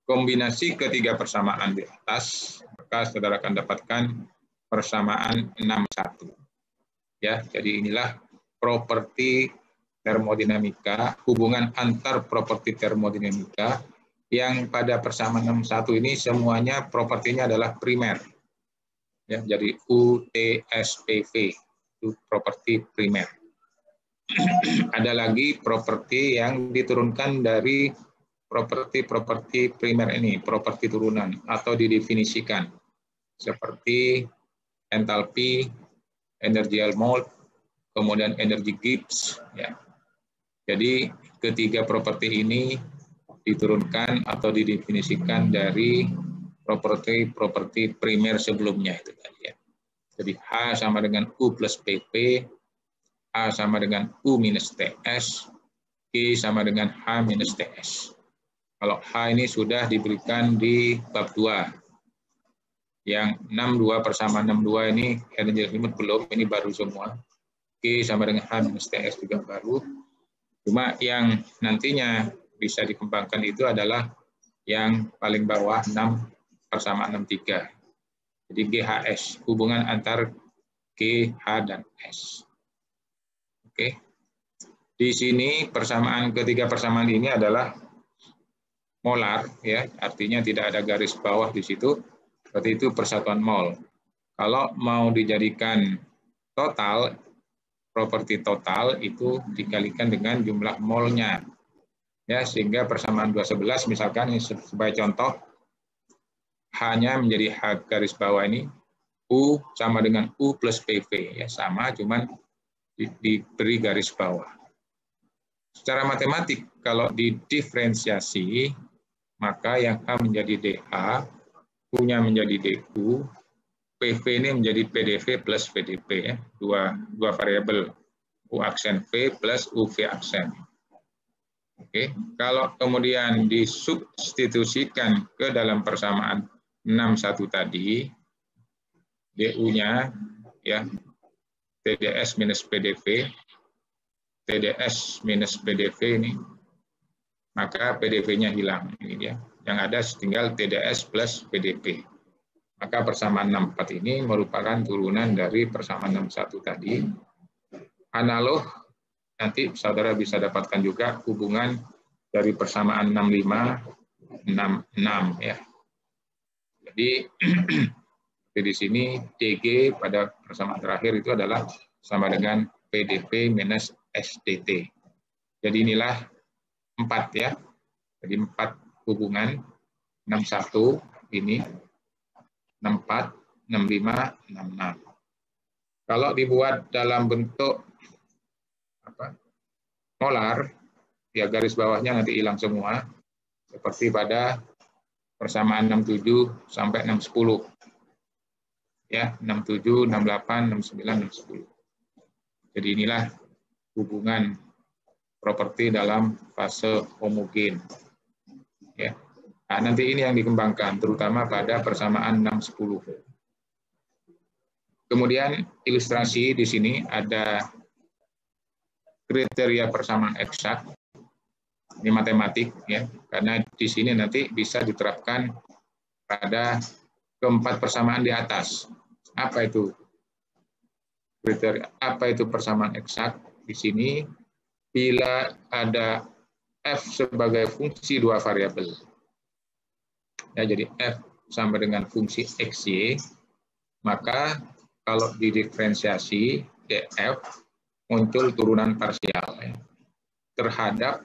kombinasi ketiga persamaan di atas, maka saudara akan dapatkan persamaan 61. Ya, jadi inilah properti termodinamika, hubungan antar properti termodinamika yang pada persamaan 61 ini semuanya propertinya adalah primer. Ya, jadi UTSPV itu properti primer. Ada lagi properti yang diturunkan dari properti primer ini, properti turunan atau didefinisikan seperti entalpi, energi Helmholtz, kemudian energi Gibbs. Ya. Jadi ketiga properti ini diturunkan atau didefinisikan dari properti primer sebelumnya itu tadi ya. Jadi H sama dengan U plus PP, A sama dengan U minus TS, G sama dengan H minus TS. Kalau H ini sudah diberikan di bab 2. Yang 62 bersama 62 ini energi limit belum, ini baru semua. G sama dengan H minus TS juga baru. Cuma yang nantinya bisa dikembangkan itu adalah yang paling bawah 6 bersama 63. Jadi GHS, hubungan antar G, H, dan S. Oke. Di sini ketiga persamaan ini adalah molar, ya, artinya tidak ada garis bawah di situ, berarti itu persatuan mol. Kalau mau dijadikan total, properti total itu dikalikan dengan jumlah molnya, ya, sehingga persamaan 211 misalkan ini sebagai contoh, H-nya menjadi H garis bawah ini, U sama dengan U plus PV, ya, sama, cuman diberi garis bawah. Secara matematik, kalau didiferensiasi, maka yang H menjadi DH, U-nya menjadi DU, PV ini menjadi PDV plus VDP, ya, dua variabel, U aksen V plus UV aksen. Oke, kalau kemudian disubstitusikan ke dalam persamaan 61 tadi, DU-nya ya TDS minus PDV, TDS minus PDV ini, maka PDV-nya hilang ini dia. Yang ada tinggal TDS plus VDP. Maka persamaan 64 ini merupakan turunan dari persamaan 61 tadi. Analog nanti saudara bisa dapatkan juga hubungan dari persamaan 65, 66 ya. Jadi di sini DG pada persamaan terakhir itu adalah sama dengan PdV minus SdT. Jadi inilah 4 ya. Jadi 4 hubungan 61 ini 64, 65, 66. Kalau dibuat dalam bentuk molar, ya garis bawahnya nanti hilang semua, seperti pada persamaan 67 sampai 610. Ya, 67, 68, 69, 610. Jadi inilah hubungan properti dalam fase homogen. Ya. Nah, nanti ini yang dikembangkan, terutama pada persamaan 610. Kemudian ilustrasi di sini ada kriteria persamaan eksak. Ini matematik ya, karena di sini nanti bisa diterapkan pada keempat persamaan di atas. Apa itu kriteria? Apa itu persamaan eksak? Di sini bila ada f sebagai fungsi dua variabel. Ya, jadi f sama dengan fungsi xy, maka kalau didiferensiasi df muncul turunan parsial ya, terhadap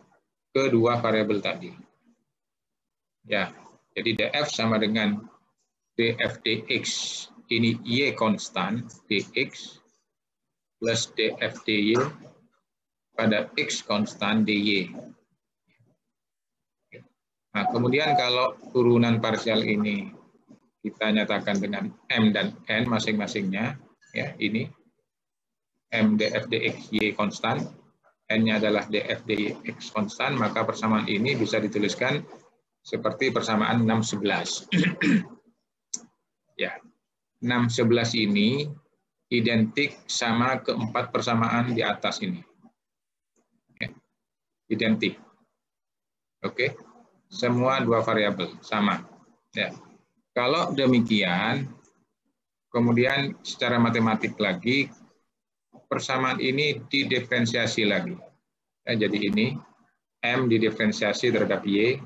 kedua variabel tadi. Ya, jadi df sama dengan df dx, ini y konstan dx plus df dy pada x konstan dy. Nah, kemudian kalau turunan parsial ini kita nyatakan dengan m dan n masing-masingnya, ya ini m df dx y konstan, n-nya adalah df dx konstan, maka persamaan ini bisa dituliskan seperti persamaan 611. Ya, 611 ini identik sama keempat persamaan di atas ini. Ya, identik. Oke. semua dua variabel sama. Ya. Kalau demikian, kemudian secara matematik lagi, persamaan ini didiferensiasi lagi. Ya, jadi ini M didiferensiasi terhadap Y,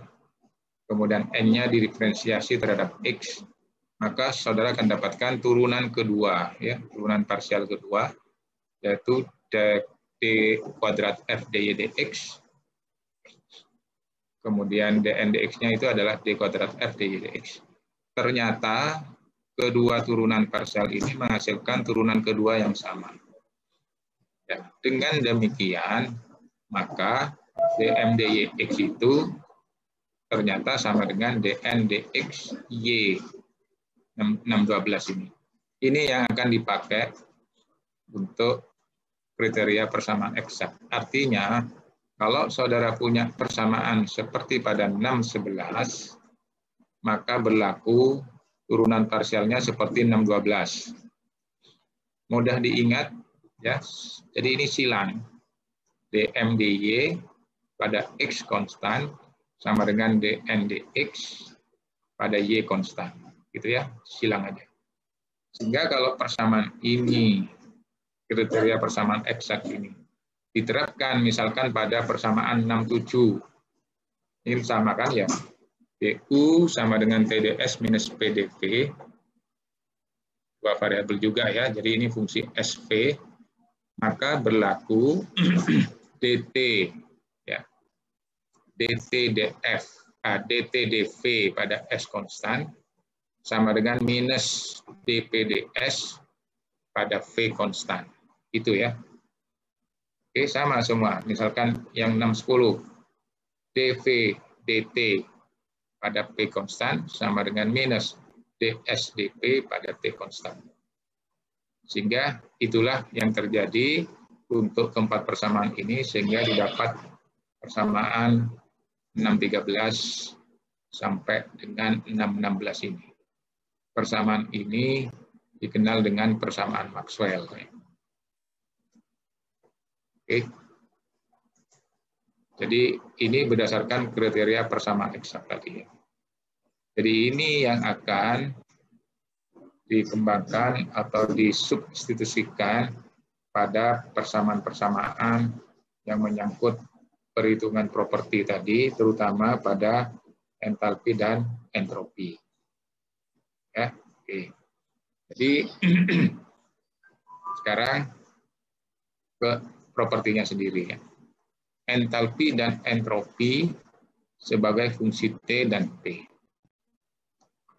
kemudian N-nya didiferensiasi terhadap X, maka saudara akan dapatkan turunan kedua, ya, turunan parsial kedua, yaitu D kuadrat F dy dx, kemudian dn dx-nya itu adalah D kuadrat F dy dx. Ternyata kedua turunan parsial ini menghasilkan turunan kedua yang sama. Ya, dengan demikian, maka dm dx itu ternyata sama dengan dn dx y 612 ini. Ini yang akan dipakai untuk kriteria persamaan eksak. Artinya, kalau saudara punya persamaan seperti pada 611, maka berlaku turunan parsialnya seperti 612. Mudah diingat, ya. Jadi ini silang. dm dy pada x konstan sama dengan dn dx pada y konstan. Gitu ya, silang aja. Sehingga kalau persamaan ini, kriteria persamaan eksak ini, diterapkan misalkan pada persamaan 67. Ini sama kan ya, DU sama dengan TDS minus PDV, dua variabel juga ya, jadi ini fungsi SV, maka berlaku DT, ya, DT DF, DT DV pada S konstan, sama dengan minus DPDS pada V konstan. Itu ya. Oke, sama semua. Misalkan yang 610, dV dt pada P konstan sama dengan minus ds dp pada T konstan. Sehingga itulah yang terjadi untuk keempat persamaan ini, sehingga didapat persamaan 613 sampai dengan 616 ini. Persamaan ini dikenal dengan persamaan Maxwell. Oke. Jadi ini berdasarkan kriteria persamaan eksak tadi. Jadi ini yang akan dikembangkan atau disubstitusikan pada persamaan-persamaan yang menyangkut perhitungan properti tadi, terutama pada entalpi dan entropi. Ya, oke. Jadi sekarang ke propertinya sendiri ya. Entalpi dan entropi sebagai fungsi T dan P.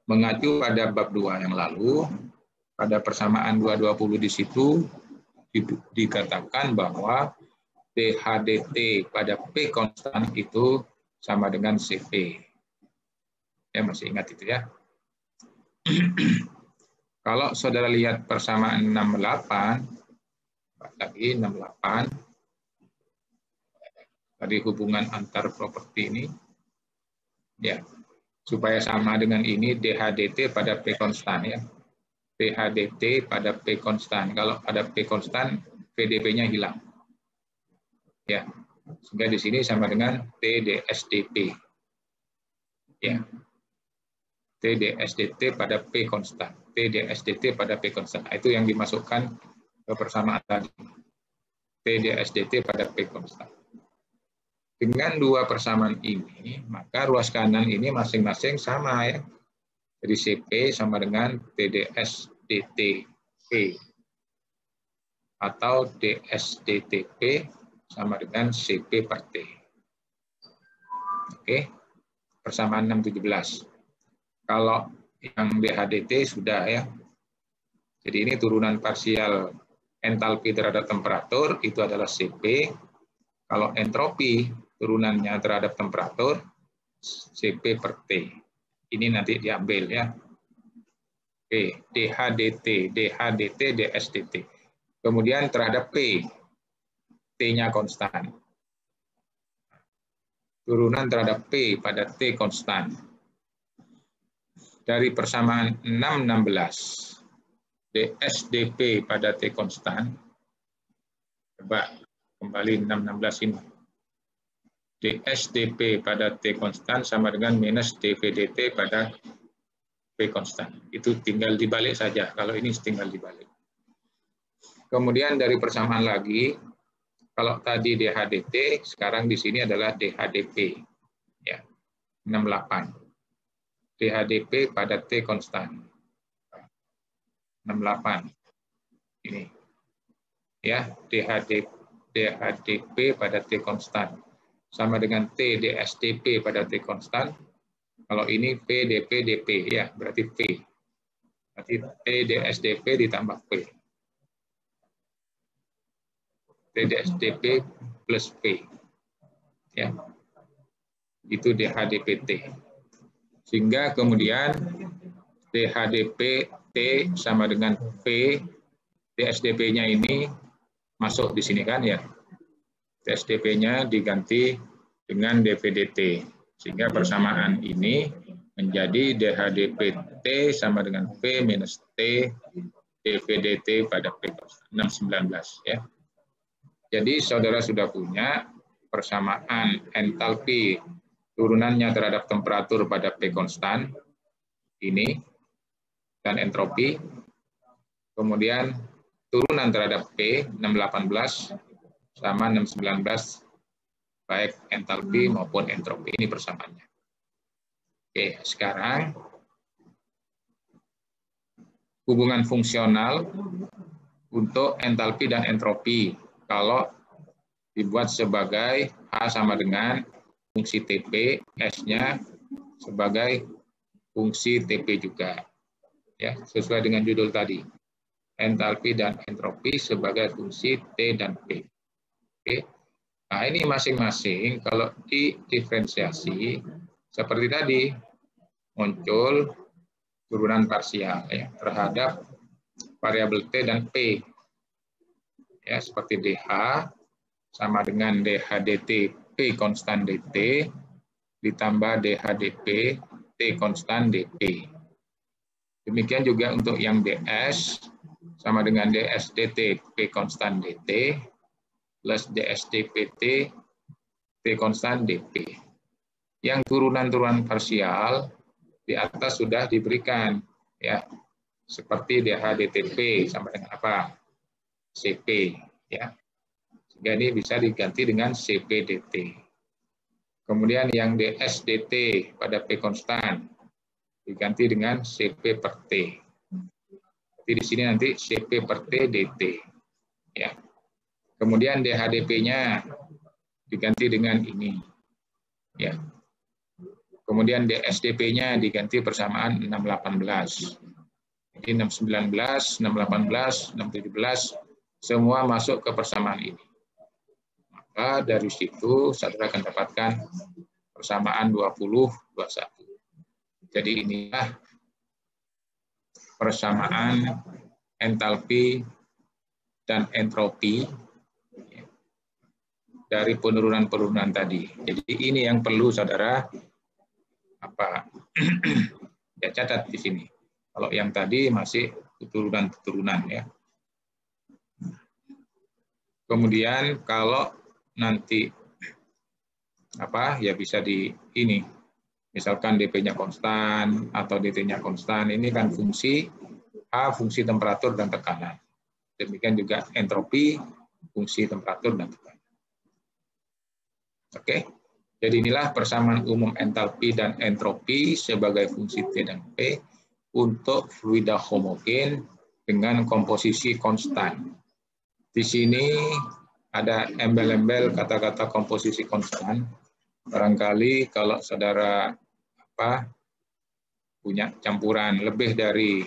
Mengacu pada bab 2 yang lalu, pada persamaan 220 di situ dikatakan bahwa dHdt pada P konstan itu sama dengan Cp. Ya, masih ingat itu ya. Kalau saudara lihat persamaan 68, lagi 68, tadi hubungan antar properti ini, ya, supaya sama dengan ini dHdt pada P konstan ya. dHdt pada P konstan. Kalau ada P konstan, PdP-nya hilang. Ya, sehingga di sini sama dengan TdSdP. Ya. TdSdt pada P konstan. TdSdt pada P konstan. Itu yang dimasukkan ke persamaan tadi. TdSdt pada P konstan. Dengan dua persamaan ini, maka ruas kanan ini masing-masing sama ya. Jadi Cp sama dengan TdSdtP atau dsdtP sama dengan Cp per T. Oke, persamaan 617. Kalau yang dHdt sudah ya. Jadi ini turunan parsial entalpi terhadap temperatur itu adalah Cp. Kalau entropi turunannya terhadap temperatur Cp per T. Ini nanti diambil ya. Oke, dHdt, dsdt. Kemudian terhadap P, T-nya konstan. Turunan terhadap P pada T konstan. Dari persamaan 616, dsdp pada T konstan. Coba kembali 616 ini. dSdP pada T konstan sama dengan minus dVdt pada P konstan. Itu tinggal dibalik saja. Kalau ini tinggal dibalik. Kemudian dari persamaan lagi, kalau tadi dHdt, sekarang di sini adalah dHdP. Ya, 68. dHdP pada T konstan. 68. Ini. Ya, dHdP pada T konstan. Sama dengan T dSdP pada T konstan. Kalau ini P dP dP, ya berarti P. Berarti T dSdP ditambah P. T dSdP plus P. Ya. Itu dHdPT. Sehingga kemudian dHdP T sama dengan P, dSdP-nya ini masuk di sini kan ya. dSdP-nya diganti dengan dVdt. Sehingga persamaan ini menjadi dHdPT sama dengan P minus T dVdt pada P 619 ya. Jadi saudara sudah punya persamaan entalpi turunannya terhadap temperatur pada P konstan ini dan entropi. Kemudian turunan terhadap P 618 sama 619 baik entalpi maupun entropi. Ini persamaannya. Oke, sekarang hubungan fungsional untuk entalpi dan entropi kalau dibuat sebagai H sama dengan fungsi TP, S-nya sebagai fungsi TP juga. Ya, sesuai dengan judul tadi. Entalpi dan entropi sebagai fungsi T dan P. Oke. Nah, ini masing-masing kalau didiferensiasi seperti tadi muncul turunan parsial ya terhadap variabel T dan P. Ya, seperti DH sama dengan dHdt P konstan dt ditambah dHdP T konstan dP. Demikian juga untuk yang ds sama dengan dsdt P konstan dt plus dsdpt T konstan dP. Yang turunan-turunan parsial di atas sudah diberikan ya. Seperti dHdTP sama dengan apa? CP ya. Sehingga ini bisa diganti dengan CP dt. Kemudian yang dsdt pada P konstan diganti dengan CP per T. Jadi di sini nanti CP per T dt ya. Kemudian dHdP-nya diganti dengan ini. Ya. Kemudian dsdP-nya diganti persamaan 618. Jadi 619, 618, 617 semua masuk ke persamaan ini. Maka dari situ saudara akan dapatkan persamaan 20, 21. Jadi inilah persamaan entalpi dan entropi dari penurunan-penurunan tadi. Jadi ini yang perlu saudara ya catat di sini. Kalau yang tadi masih turunan-turunan ya. Kemudian kalau nanti ya bisa di ini. Misalkan dP-nya konstan atau dt-nya konstan, ini kan fungsi H, fungsi temperatur dan tekanan. Demikian juga entropi, fungsi temperatur dan tekanan. Oke, jadi inilah persamaan umum entalpi dan entropi sebagai fungsi T dan P untuk fluida homogen dengan komposisi konstan. Di sini ada embel-embel kata-kata komposisi konstan. Barangkali kalau saudara punya campuran lebih dari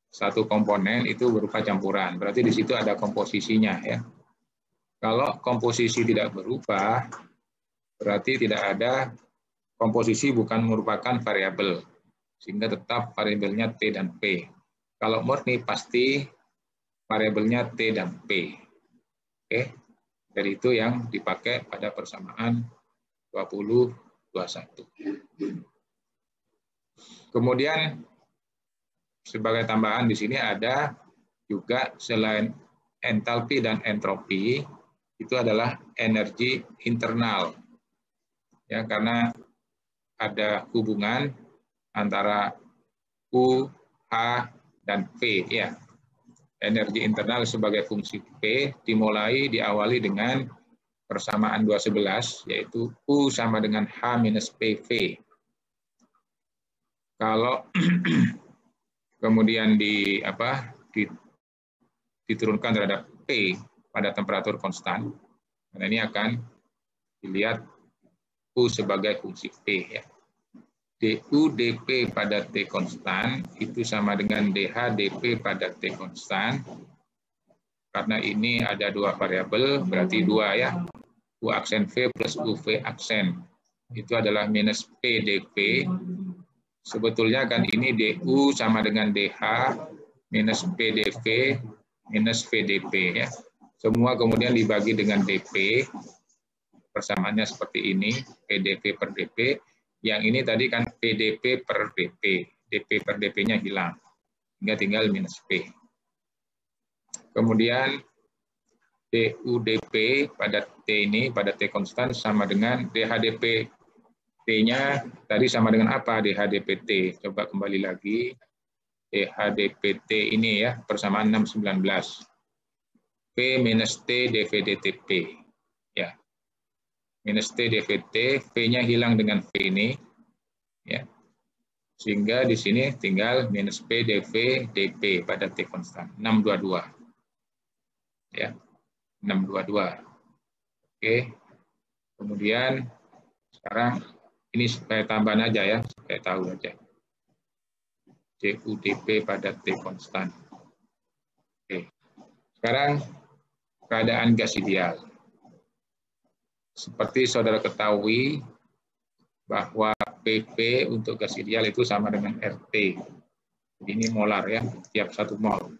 satu komponen itu berupa campuran. Berarti di situ ada komposisinya ya. Kalau komposisi tidak berubah, berarti tidak ada komposisi bukan merupakan variabel. Sehingga tetap variabelnya T dan P. Kalau murni pasti variabelnya T dan P. Oke. Jadi itu yang dipakai pada persamaan 20, 21. Kemudian sebagai tambahan di sini ada juga selain entalpi dan entropi, itu adalah energi internal Ya, karena ada hubungan antara U, H, dan V. Ya. Energi internal sebagai fungsi P diawali dengan persamaan 211, yaitu U sama dengan H minus PV. Kalau kemudian diturunkan terhadap P pada temperatur konstan, karena ini akan dilihat U sebagai fungsi P. Ya. du dP pada T konstan itu sama dengan dH dP pada T konstan. Karena ini ada dua variabel, berarti dua ya. U aksen V plus UV aksen. Itu adalah minus P dP. Sebetulnya kan ini du sama dengan dH minus P dV minus V dP. Ya. Semua kemudian dibagi dengan dP. Persamaannya seperti ini, PdV per dP. Yang ini tadi kan PdP per dP. dP per dP-nya hilang. Hingga tinggal minus P. Kemudian DUdP pada T ini, pada T konstan sama dengan DHdP. T-nya tadi sama dengan apa? DHdPT. Coba kembali lagi. DHdPT ini ya, persamaan 619. P minus T dV dTP. Ya. Minus T dVT, V-nya hilang dengan V ini. Ya. Sehingga di sini tinggal minus P dV dP pada T konstan. 622. Ya. 622. Oke. Kemudian sekarang ini saya tambahan aja ya, supaya tahu aja. DUdP pada T konstan. Oke. Sekarang keadaan gas ideal. Seperti saudara ketahui bahwa PP untuk gas ideal itu sama dengan RT. Ini molar ya, tiap 1 mol.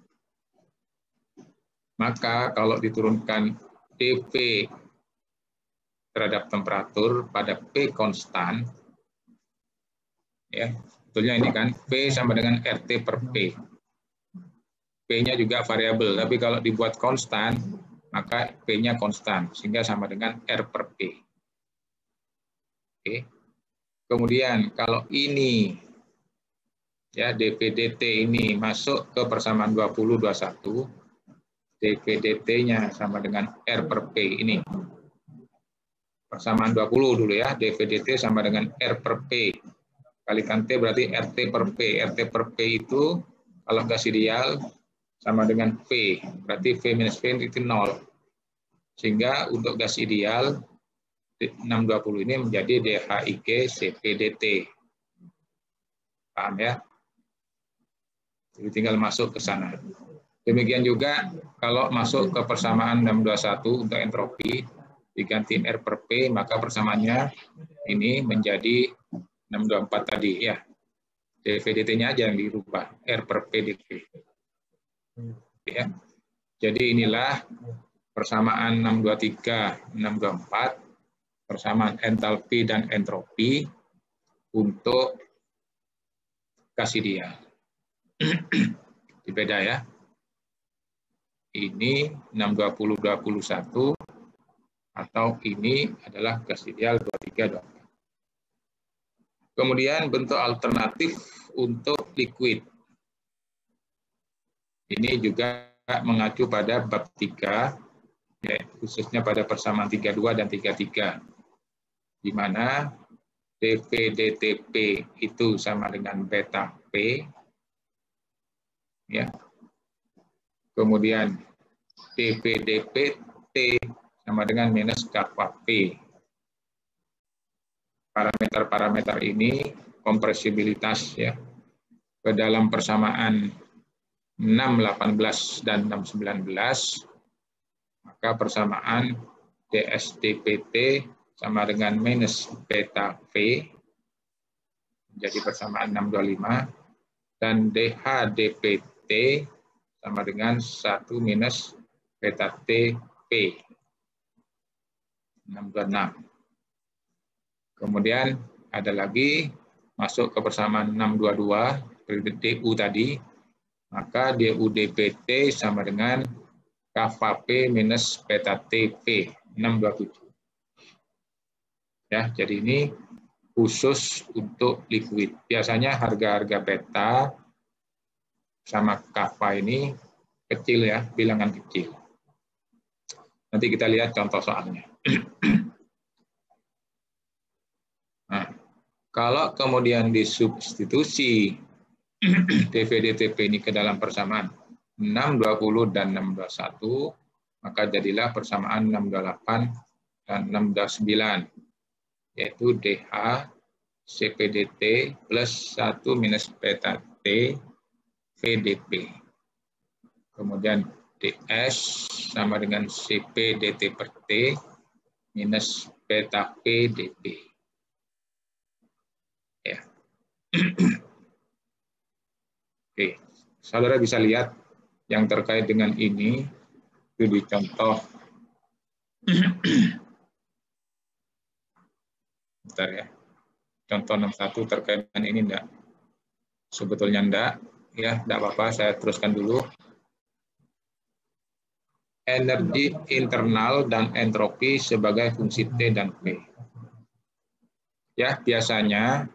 Maka kalau diturunkan dP terhadap temperatur pada P konstan, ya, sebetulnya ini kan P sama dengan RT per P. P-nya juga variabel, tapi kalau dibuat konstan, maka P-nya konstan, sehingga sama dengan R per P. Oke. Kemudian kalau ini, ya dP/dt ini masuk ke persamaan 20-21, dP/dt-nya sama dengan R per P ini. Persamaan 20 dulu ya, dV/dt sama dengan R per P. Kalikan T berarti RT per P. RT per P itu kalau gas ideal sama dengan V. Berarti V minus V itu 0. Sehingga untuk gas ideal 620 ini menjadi DHIG CPDT. Paham ya? Jadi tinggal masuk ke sana. Demikian juga kalau masuk ke persamaan 621 untuk entropi, diganti R per P, maka persamaannya ini menjadi 624 tadi ya. dV/dt-nya aja yang dirubah, R per P dV. Ya. Jadi inilah persamaan 623, 624, persamaan entalpi dan entropi untuk gas ideal. Beda ya. Ini 620-21 atau ini adalah gas ideal 23-24. Kemudian bentuk alternatif untuk liquid. Ini juga mengacu pada bab 3, ya, khususnya pada persamaan 32 dan 33, di mana dP/dTP itu sama dengan beta P, ya. Kemudian dP/dPt sama dengan minus kappa P. Parameter-parameter ini kompresibilitas ya ke dalam persamaan 618 dan 619, maka persamaan dsdPt sama dengan minus beta V menjadi persamaan 625 dan dhdpt sama dengan 1 minus beta TP 626. Kemudian ada lagi masuk ke persamaan 622 DU tadi, maka DU dPt sama dengan kappa P minus beta TP 627. Ya, jadi ini khusus untuk liquid. Biasanya harga-harga beta sama kappa ini kecil ya, bilangan kecil. Nanti kita lihat contoh soalnya. Nah, kalau kemudian disubstitusi dV/dTP ini ke dalam persamaan 620 dan 621, maka jadilah persamaan 628 dan 629, yaitu DH CPDT plus 1 minus beta T VDP. Kemudian DS sama dengan CPDT per T minus beta P DP. Ya. Oke, saudara bisa lihat yang terkait dengan ini itu di contoh. Bentar ya. Contoh 61 terkait dengan ini enggak? Sebetulnya enggak, ya enggak apa-apa, saya teruskan dulu. Energi internal dan entropi sebagai fungsi T dan P. Ya, biasanya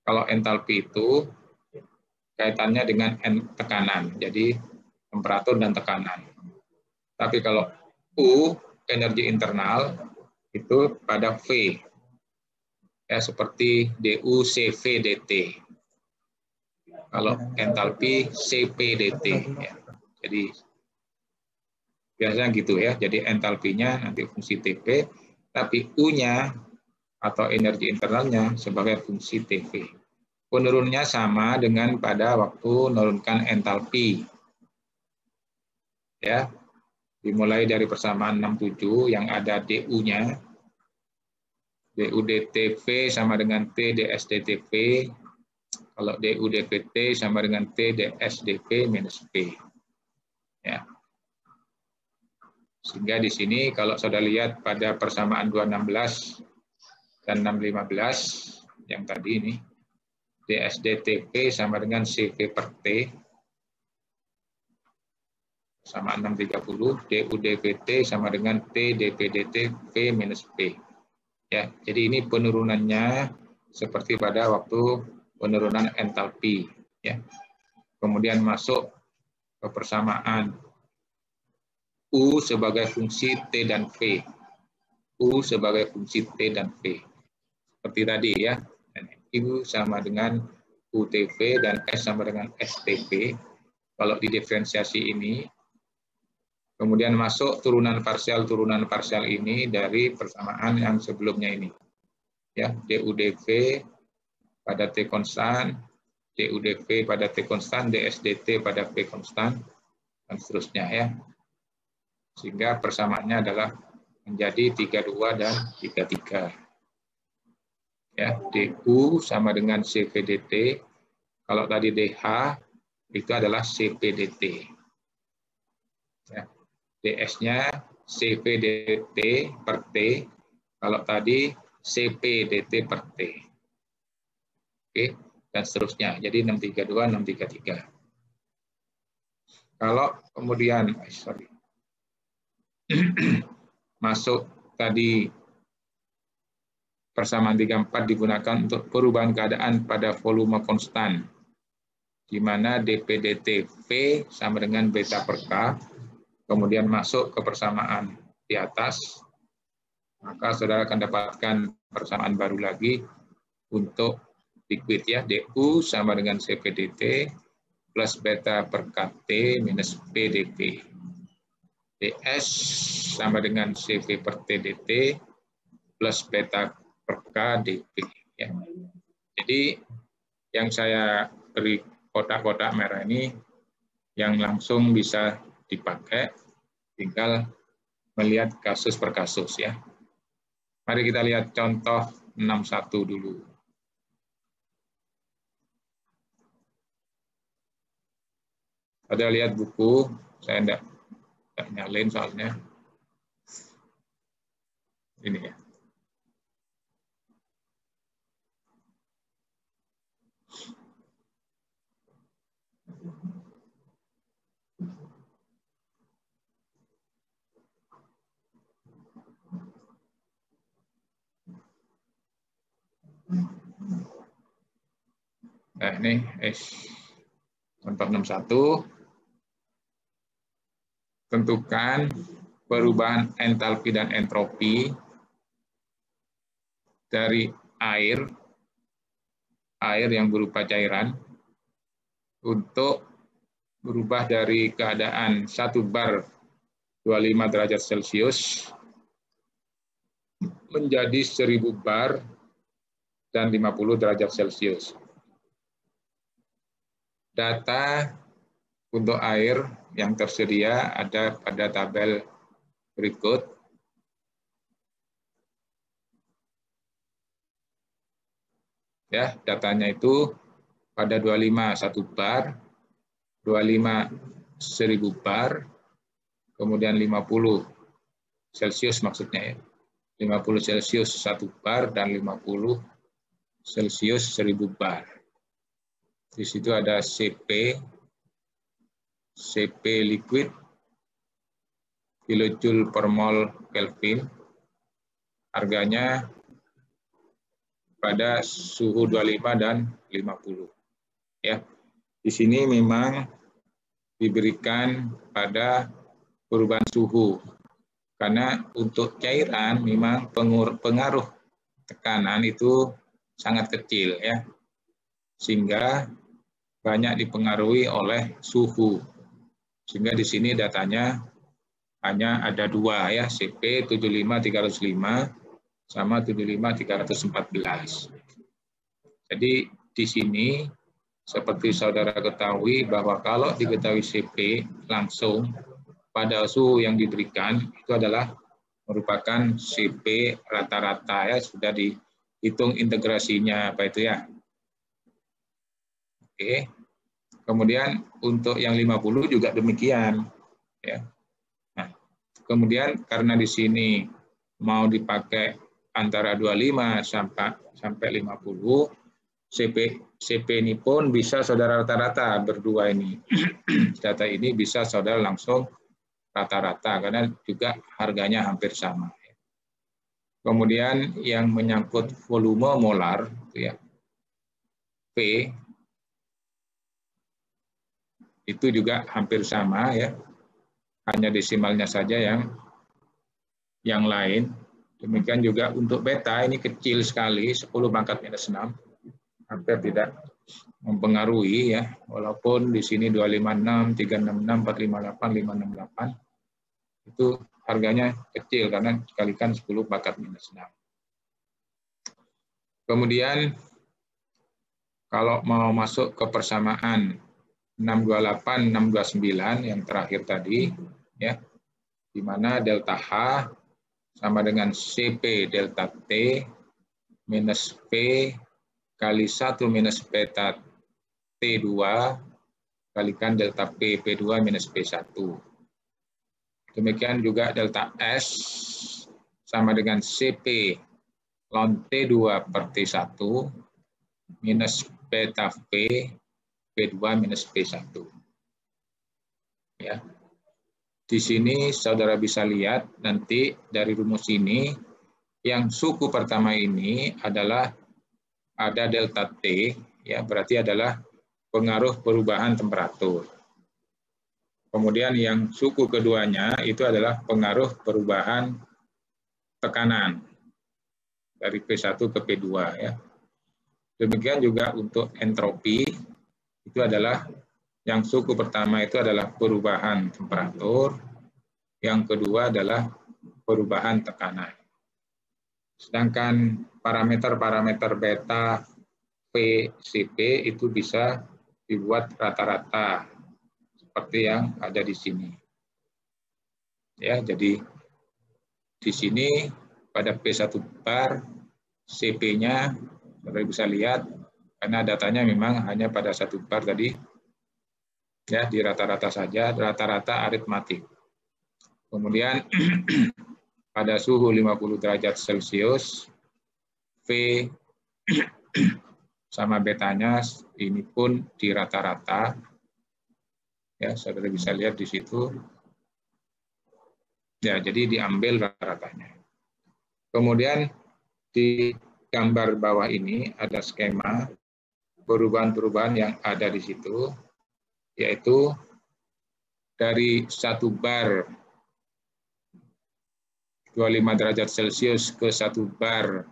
kalau entalpi itu kaitannya dengan tekanan, jadi temperatur dan tekanan. Tapi kalau U, energi internal, itu pada V, ya seperti DU CV dt. Kalau entalpi CP dt. Ya. Jadi biasanya gitu ya. Jadi entalpinya nanti fungsi TP, tapi U-nya atau energi internalnya sebagai fungsi TV. Penurunannya sama dengan pada waktu menurunkan entalpi. Ya, dimulai dari persamaan 67 yang ada DU-nya. DU dTV sama dengan T ds dTV. Kalau DU dVT sama dengan T ds dV minus P. Ya. Sehingga di sini kalau saudara lihat pada persamaan 216 dan 615 yang tadi ini, ds dTV sama dengan CV per T sama 630, DU dVT sama dengan T dP dt V minus P. Ya, jadi ini penurunannya seperti pada waktu penurunan entalpi. Ya. Kemudian masuk ke persamaan U sebagai fungsi T dan V. U sebagai fungsi T dan V. Seperti tadi ya, U sama dengan UTV dan S sama dengan STP. Kalau didiferensiasi ini, kemudian masuk turunan parsial ini dari persamaan yang sebelumnya ini. Ya, DUDV pada T konstan, DUDV pada T konstan, DSDT pada P konstan, dan seterusnya ya. Sehingga persamaannya adalah menjadi 32 dan 33. Ya, DU sama dengan CVDT. Kalau tadi DH itu adalah CPDT. Ya, DS-nya CPDT per T. Kalau tadi CPDT per T. Oke, dan seterusnya. Jadi 632, 633. Kalau kemudian, masuk tadi persamaan 34 digunakan untuk perubahan keadaan pada volume konstan, di mana dP/dt V sama dengan beta per K, kemudian masuk ke persamaan di atas, maka saudara akan dapatkan persamaan baru lagi untuk liquid ya, DU sama dengan CPDT plus beta per KT minus PDT. DS sama dengan CV per TDT plus beta per K DP. Ya. Jadi yang saya beri kotak-kotak merah ini yang langsung bisa dipakai, tinggal melihat kasus per kasus ya. Mari kita lihat contoh 61 dulu. Ada lihat buku, saya enggak nyalain soalnya. Ini ya. Nah, ini contoh 61. Tentukan perubahan entalpi dan entropi dari air yang berupa cairan untuk berubah dari keadaan 1 bar 25 derajat Celcius menjadi 1000 bar dan 50 derajat Celcius. Data untuk air yang tersedia ada pada tabel berikut. Ya, datanya itu pada 25 1 bar, 25 1000 bar, kemudian 50 Celcius maksudnya ya. 50 Celcius 1 bar dan 50 Celcius 1000 bar. Di situ ada CP liquid kilojoule per mol Kelvin. Harganya pada suhu 25 dan 50. Ya. Di sini memang diberikan pada perubahan suhu. Karena untuk cairan memang pengaruh tekanan itu sangat kecil ya. Sehingga banyak dipengaruhi oleh suhu. Sehingga di sini datanya hanya ada 2 ya, CP 75305 sama 75314. Jadi di sini seperti saudara ketahui bahwa kalau diketahui CP langsung pada suhu yang diberikan itu adalah merupakan CP rata-rata ya, sudah dihitung integrasinya apa itu ya. Oke. Kemudian untuk yang 50 juga demikian ya. Nah, kemudian karena di sini mau dipakai antara 25 sampai 50, CP ini pun bisa saudara rata-rata berdua ini. Data ini bisa saudara langsung rata-rata karena juga harganya hampir sama. Kemudian yang menyangkut volume molar itu ya, P itu juga hampir sama ya. Hanya desimalnya saja yang lain. Demikian juga untuk beta ini kecil sekali, 10 pangkat minus 6. Hampir tidak mempengaruhi ya. Walaupun di sini 256, 366, 458, 568 itu harganya kecil karena dikalikan 10 pangkat minus 6. Kemudian kalau mau masuk ke persamaan 628, 629 yang terakhir tadi ya, di mana delta H sama dengan CP delta T minus P kali 1 minus beta T2 kalikan delta P P2 minus P1. Demikian juga delta S sama dengan CP ln T2 per T1 minus beta P P2 minus P1. Ya. Di sini saudara bisa lihat nanti dari rumus ini yang suku pertama ini adalah ada delta T ya, berarti adalah pengaruh perubahan temperatur. Kemudian yang suku keduanya itu adalah pengaruh perubahan tekanan dari P1 ke P2 ya. Demikian juga untuk entropi itu adalah yang suku pertama itu adalah perubahan temperatur, yang kedua adalah perubahan tekanan. Sedangkan parameter-parameter beta P, CP itu bisa dibuat rata-rata seperti yang ada di sini. Ya, jadi di sini pada P1 bar CP-nya saudara bisa lihat karena datanya memang hanya pada 1 bar tadi. Ya, di rata-rata saja, rata-rata aritmatik. Kemudian pada suhu 50 derajat Celcius, V sama betanya ini pun di rata-rata. Ya, saudara bisa lihat di situ. Ya, jadi diambil rata-ratanya. Kemudian di gambar bawah ini ada skema perubahan-perubahan yang ada di situ, yaitu dari 1 bar 25 derajat Celcius ke 1 bar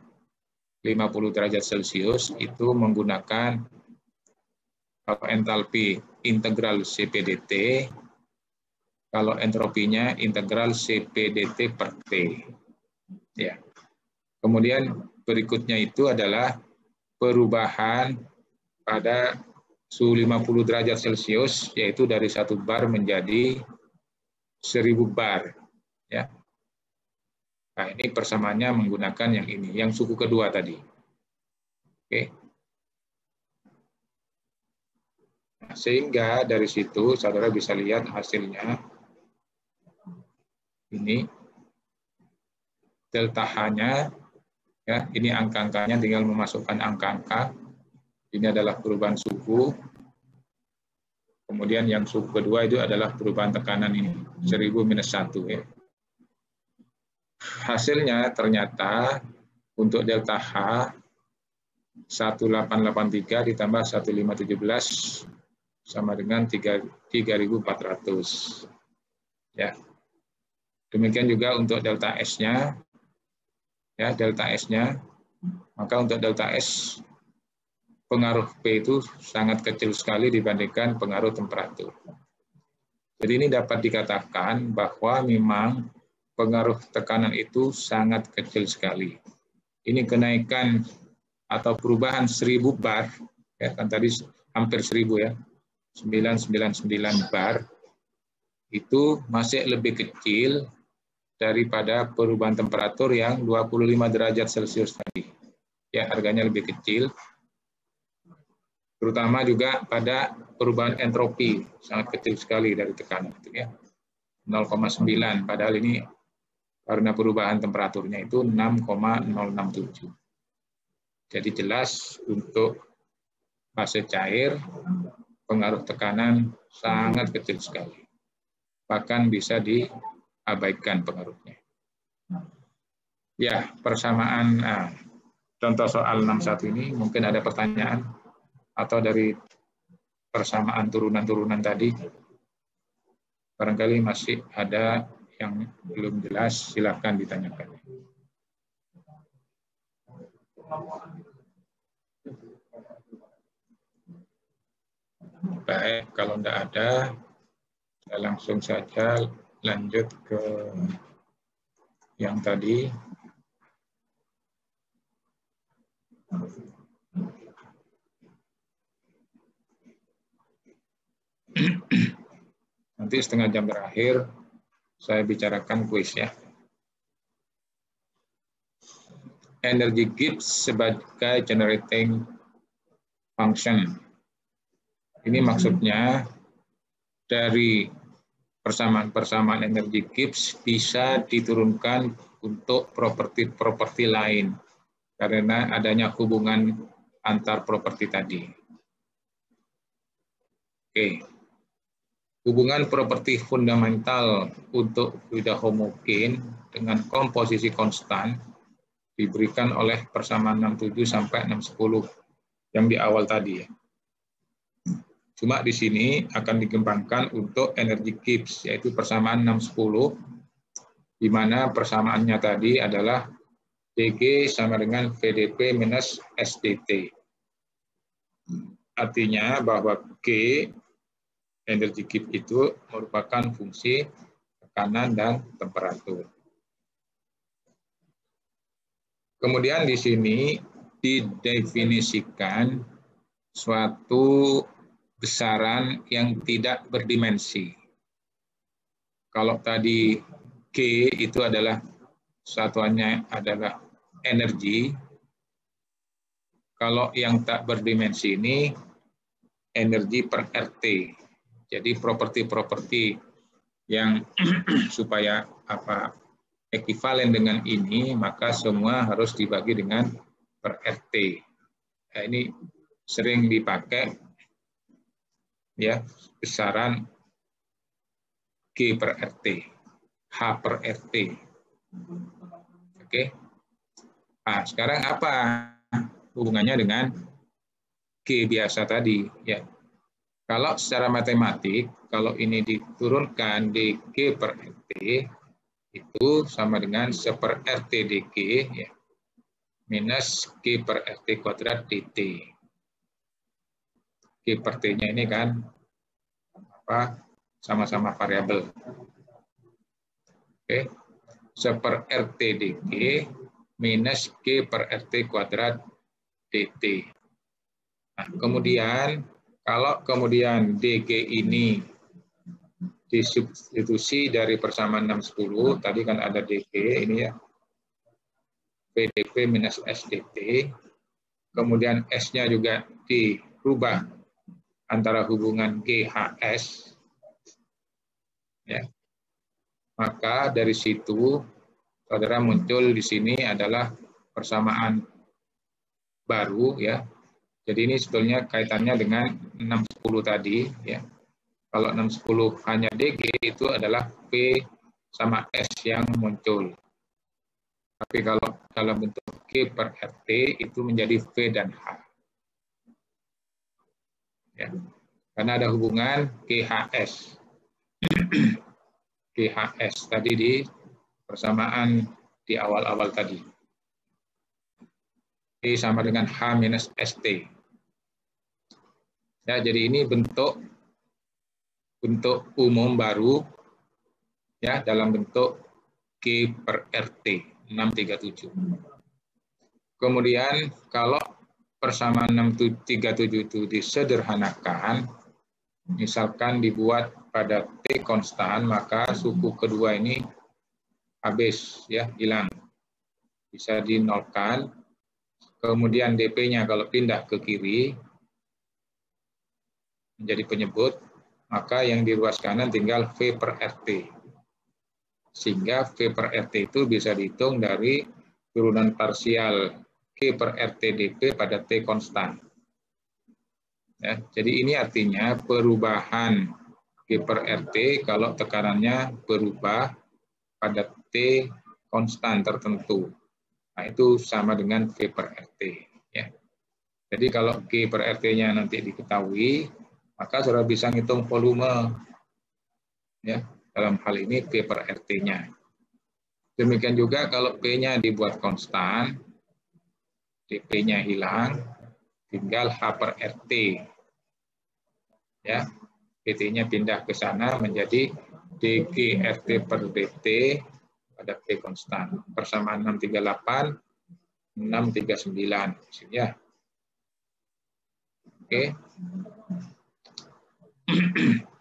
50 derajat Celcius itu menggunakan entalpi integral CPDT, kalau entropinya integral CPDT per T. Ya. Kemudian berikutnya itu adalah perubahan pada suhu 50 derajat Celcius, yaitu dari 1 bar menjadi 1000 bar. Ya. Nah, ini persamaannya menggunakan yang ini, yang suku kedua tadi. Oke. Nah, sehingga dari situ saudara bisa lihat hasilnya. Ini delta H-nya, ya, ini angka-angkanya, tinggal memasukkan angka-angka. Ini adalah perubahan suhu. Kemudian yang suhu kedua itu adalah perubahan tekanan ini, 1000-1 ya. Hasilnya ternyata untuk delta H 1883 ditambah 1517 sama dengan 3400. Ya. Demikian juga untuk delta S-nya. Ya, delta S-nya. Maka untuk delta S pengaruh P itu sangat kecil sekali dibandingkan pengaruh temperatur. Jadi ini dapat dikatakan bahwa memang pengaruh tekanan itu sangat kecil sekali. Ini kenaikan atau perubahan 1000 bar, ya kan tadi hampir 1000 ya, 999 bar, itu masih lebih kecil daripada perubahan temperatur yang 25 derajat Celcius tadi. Ya, harganya lebih kecil. Terutama juga pada perubahan entropi, sangat kecil sekali dari tekanan itu ya. 0,9, padahal ini karena perubahan temperaturnya itu 6,067. Jadi jelas untuk fase cair pengaruh tekanan sangat kecil sekali. Bahkan bisa diabaikan pengaruhnya. Ya, persamaan contoh soal 61 ini mungkin ada pertanyaan atau dari persamaan turunan-turunan tadi. Barangkali masih ada yang belum jelas, silakan ditanyakan. Baik, kalau tidak ada, saya langsung saja lanjut ke yang tadi. Nanti setengah jam terakhir, saya bicarakan kuis ya. Energy Gibbs sebagai generating function. Ini maksudnya dari persamaan-persamaan energi Gibbs bisa diturunkan untuk properti-properti lain karena adanya hubungan antar properti tadi. Oke. Hubungan properti fundamental untuk fluida homogen dengan komposisi konstan diberikan oleh persamaan 67 sampai 610 yang di awal tadi ya. Cuma di sini akan dikembangkan untuk energi Gibbs, yaitu persamaan 610, di mana persamaannya tadi adalah dG sama dengan VdP minus SdT. Artinya bahwa G, energi Gibbs itu merupakan fungsi tekanan dan temperatur. Kemudian di sini didefinisikan suatu besaran yang tidak berdimensi. Kalau tadi G itu adalah satuannya adalah energi, kalau yang tak berdimensi ini energi per RT. Jadi properti-properti yang supaya ekivalen dengan ini, maka semua harus dibagi dengan per RT. Nah, ini sering dipakai ya, besaran G per RT, H per RT. Oke. Nah, sekarang apa hubungannya dengan G biasa tadi, ya. Kalau secara matematik, kalau ini diturunkan dG per RT, itu sama dengan 1 RT dG, ya, minus G per RT kuadrat dt. G per T-nya ini kan sama-sama variabel. Oke, 1 RT dG minus G per RT kuadrat dt. Nah, kemudian kalau kemudian dG ini disubstitusi dari persamaan 610, tadi kan ada dG ini ya, PdP minus SdT, kemudian S-nya juga dirubah antara hubungan GHS, ya. Maka dari situ, saudara, muncul di sini adalah persamaan baru, ya. Jadi ini sebetulnya kaitannya dengan 610 tadi, ya. Kalau 610 hanya dG itu adalah P sama S yang muncul. Tapi kalau dalam bentuk G per RT itu menjadi V dan H. Ya. Karena ada hubungan GHS. GHS tadi di persamaan di awal-awal tadi. P sama dengan H minus ST. Ya, jadi ini bentuk umum baru, ya, dalam bentuk G per RT 637. Kemudian kalau persamaan 637 itu disederhanakan, misalkan dibuat pada T konstan, maka suku kedua ini habis, ya, hilang. Bisa dinolkan. Kemudian dP-nya kalau pindah ke kiri menjadi penyebut, maka yang di ruas kanan tinggal V per RT. Sehingga V per RT itu bisa dihitung dari turunan parsial G per RT dP pada T konstan. Ya, jadi ini artinya perubahan G per RT kalau tekanannya berubah pada T konstan tertentu. Nah, itu sama dengan V per RT. Ya. Jadi kalau G per RT-nya nanti diketahui, maka saudara bisa ngitung volume. Ya, dalam hal ini V per RT-nya. Demikian juga kalau P-nya dibuat konstan, dP-nya hilang, tinggal H per RT. Ya, pt-nya pindah ke sana menjadi dG RT per dt pada P konstan. Persamaan 638, 639. Ya. Oke.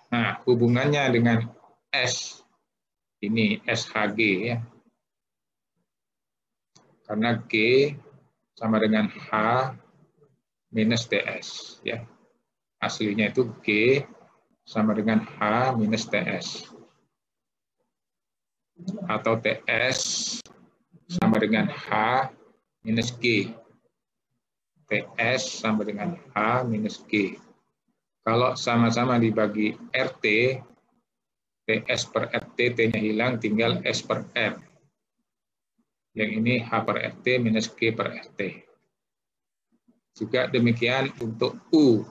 Nah, hubungannya dengan S, ini SHG, ya. Karena G sama dengan H minus TS. Ya. Aslinya itu G sama dengan H minus TS. Atau TS sama dengan H minus G. TS sama dengan H minus G. Kalau sama-sama dibagi RT, TS per RT, T-nya hilang, tinggal S per R. Yang ini H per RT minus G per RT. Juga demikian untuk U.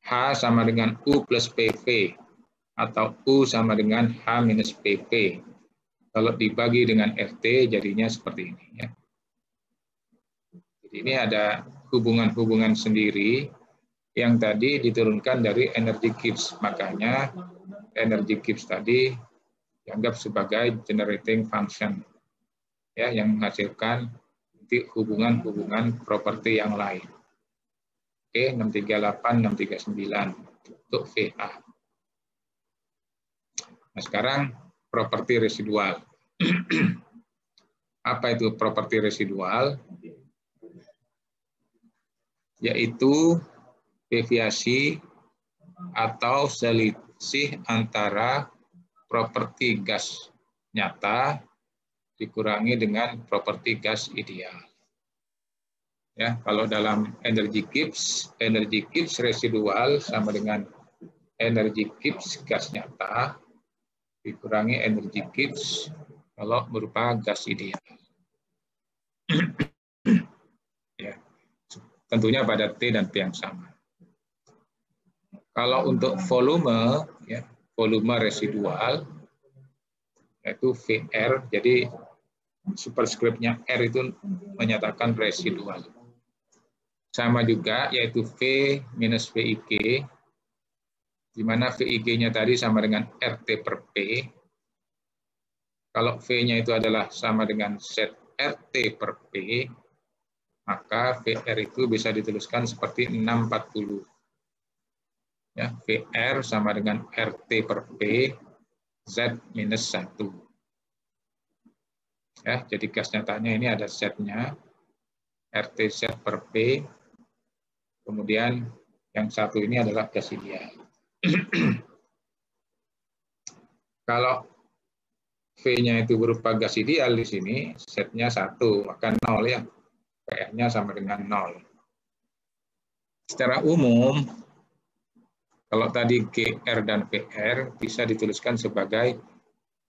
H sama dengan U plus PV. Atau U sama dengan H minus PP. Kalau dibagi dengan RT, jadinya seperti ini. Ya. Jadi ini ada hubungan-hubungan sendiri yang tadi diturunkan dari energi Gibbs. Makanya energi Gibbs tadi dianggap sebagai generating function, ya, yang menghasilkan hubungan-hubungan properti yang lain. Oke, 638, 639 untuk VA. Nah, sekarang properti residual. Apa itu properti residual? Yaitu deviasi atau selisih antara properti gas nyata dikurangi dengan properti gas ideal. Ya, kalau dalam energi Gibbs residual sama dengan energi Gibbs gas nyata dikurangi energi Gibbs kalau berupa gas ideal. Ya. tentunya pada T dan P yang sama. Kalau untuk volume, ya, volume residual, yaitu VR, jadi superskripnya R itu menyatakan residual. Sama juga, yaitu V minus VIG, di mana VIG-nya tadi sama dengan RT per P. Kalau V-nya itu adalah sama dengan set RT per P, maka VR itu bisa dituliskan seperti 640. Ya, VR sama dengan RT per P, Z minus 1. Ya, jadi gas nyatanya ini ada setnya, RT Z per P, kemudian yang satu ini adalah gas ideal. Kalau V-nya itu berupa gas ideal di sini, setnya 1, maka 0 ya. PR-nya sama dengan 0. Secara umum, kalau tadi GR dan PR bisa dituliskan sebagai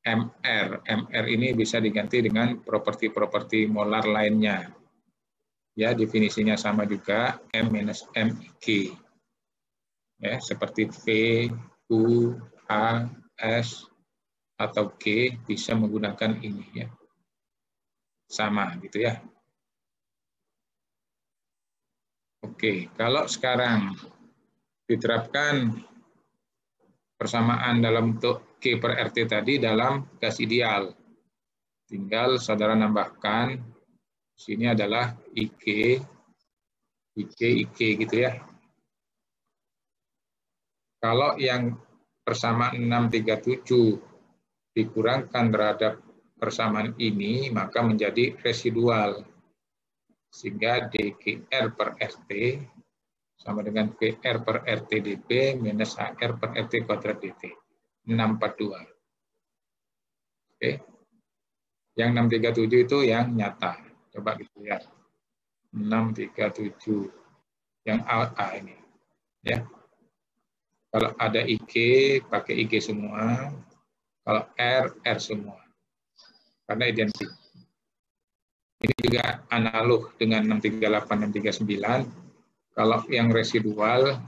MR. MR ini bisa diganti dengan properti-properti molar lainnya. Ya, definisinya sama juga, M minus MIG. Ya, seperti V, U, H, S, atau G bisa menggunakan ini ya. Sama gitu ya. Oke, kalau sekarang diterapkan persamaan dalam bentuk G per RT tadi dalam gas ideal. Tinggal saudara nambahkan, sini adalah IG, IG gitu ya. Kalau yang persamaan 637 dikurangkan terhadap persamaan ini, maka menjadi residual. Sehingga DGR per RT sama dengan VR per RT dP minus HR per RT kuadrat dt. 642. Oke. Yang 637 itu yang nyata. Coba kita lihat. 637. Yang A ini. Ya. Kalau ada IG, pakai IG semua. Kalau R semua. Karena identik. Ini juga analog dengan 638, 639. Kalau yang residual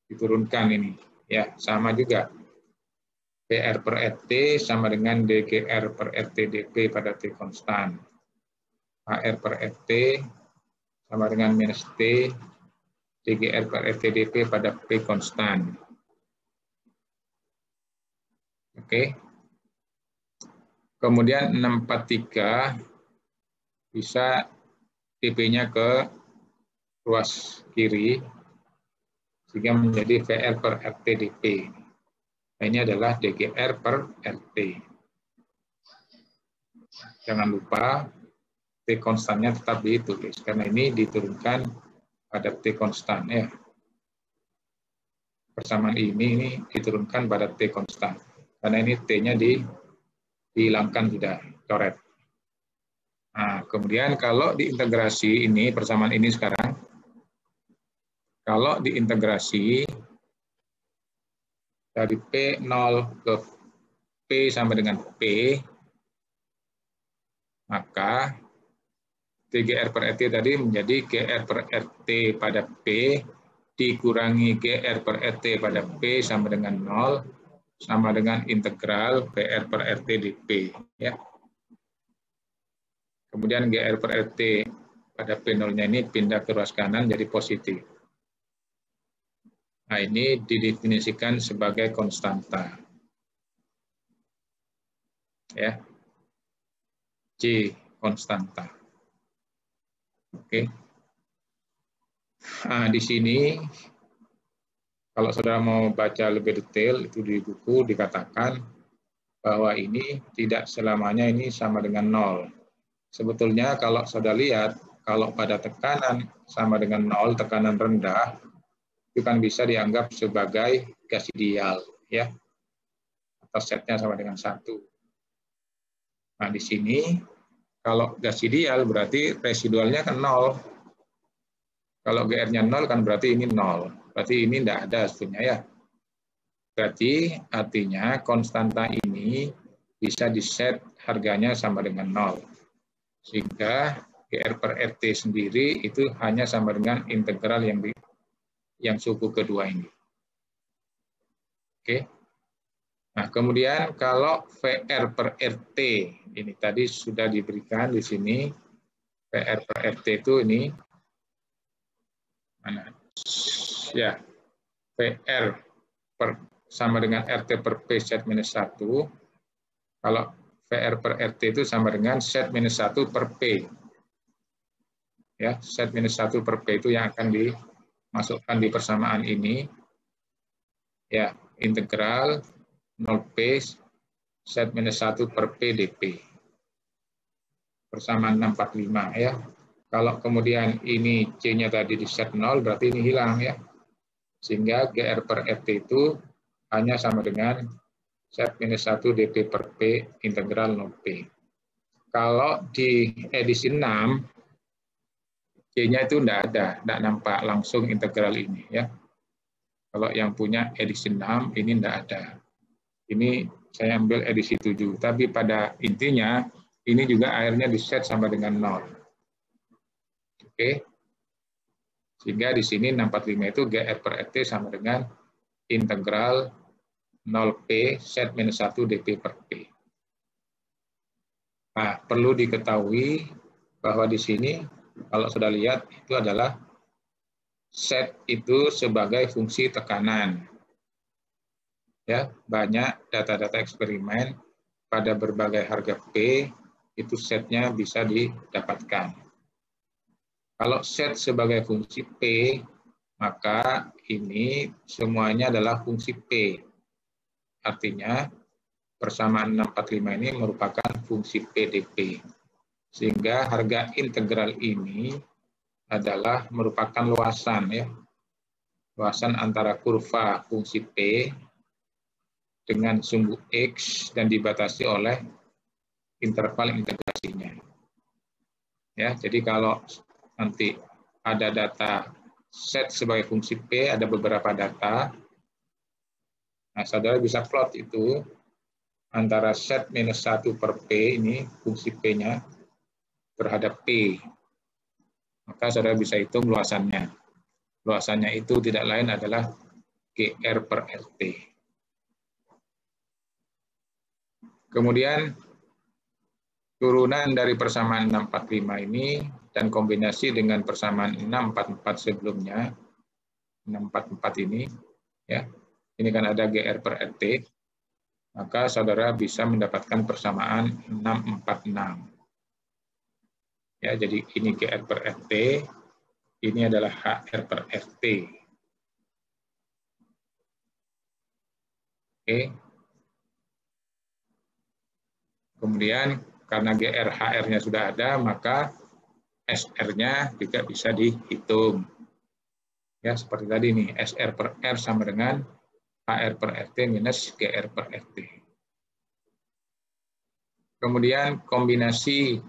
diturunkan ini. Ya, sama juga. PR per RT sama dengan DGR per RT dP pada T konstan. HR per RT sama dengan minus T DGR per RT dP pada P konstan. Oke. Kemudian 643 bisa dP-nya ke ruas kiri sehingga menjadi VR per RT dP. Ini adalah DGR per RT. Jangan lupa T konstannya tetap ditulis karena ini diturunkan pada T konstan ya. Persamaan ini diturunkan pada T konstan karena ini T-nya dihilangkan sudah coret. Nah, kemudian kalau diintegrasi ini persamaan ini sekarang kalau diintegrasi dari P0 ke P sama dengan P, maka DGR per RT tadi menjadi GR per RT pada P dikurangi GR per RT pada P sama dengan 0 sama dengan integral PR per RT dP. Ya. Kemudian GR per RT pada P0-nya ini pindah ke ruas kanan jadi positif. Nah, ini didefinisikan sebagai konstanta. Ya. C konstanta. Oke. Nah, di sini kalau saudara mau baca lebih detail itu di buku dikatakan bahwa ini tidak selamanya ini sama dengan 0. Sebetulnya kalau saudara lihat kalau pada tekanan sama dengan 0, tekanan rendah itu kan bisa dianggap sebagai gas ideal ya. Atau setnya sama dengan 1. Nah, di sini kalau gas ideal berarti residualnya kan 0. Kalau GR-nya 0 kan berarti ini 0. Berarti ini tidak ada sebetulnya ya. Berarti artinya konstanta ini bisa diset harganya sama dengan 0. Sehingga GR per RT sendiri itu hanya sama dengan integral yang suku kedua ini. Oke. Nah, kemudian kalau VR per RT, ini tadi sudah diberikan di sini, VR per RT itu ini, mana? Ya, VR sama dengan RT per P set minus 1. Kalau VR per RT itu sama dengan set minus 1 per P. Ya, set minus 1 per P itu yang akan dimasukkan di persamaan ini. Ya, integral 0P set minus 1 per P dP. Persamaan 645 ya. Kalau kemudian ini C-nya tadi di set 0, berarti ini hilang ya. Sehingga GR per RT itu hanya sama dengan set minus 1 dP per P integral 0P. Kalau di edisi 6, C-nya itu tidak nampak langsung integral ini ya. Kalau yang punya edisi 6, ini tidak ada. Ini saya ambil edisi 7, tapi pada intinya ini juga akhirnya di-set sama dengan 0. Oke. Sehingga di sini 645 itu GR per RT sama dengan integral 0P set minus 1 dP per P. Nah, perlu diketahui bahwa di sini kalau sudah lihat itu adalah set itu sebagai fungsi tekanan. Ya, banyak data-data eksperimen pada berbagai harga P itu setnya bisa didapatkan. Kalau set sebagai fungsi P, maka ini semuanya adalah fungsi P. Artinya persamaan 645 ini merupakan fungsi PdP. Sehingga harga integral ini adalah merupakan luasan ya. Luasan antara kurva fungsi P dengan sumbu X dan dibatasi oleh interval integrasinya. Ya, jadi kalau nanti ada data set sebagai fungsi P, ada beberapa data. Nah, saudara bisa plot itu antara set minus 1 per P, ini fungsi P-nya, terhadap P. Maka saudara bisa hitung luasannya. Luasannya itu tidak lain adalah GR per RT. Kemudian turunan dari persamaan 645 ini dan kombinasi dengan persamaan 644 sebelumnya, 644 ini, ya, ini kan ada GR per RT, maka saudara bisa mendapatkan persamaan 646. Ya, jadi ini GR per RT, ini adalah HR per RT. Oke. Kemudian karena GR HR-nya sudah ada, maka SR-nya juga bisa dihitung. Ya, seperti tadi nih, SR per R sama dengan HR per RT minus GR per RT. Kemudian kombinasi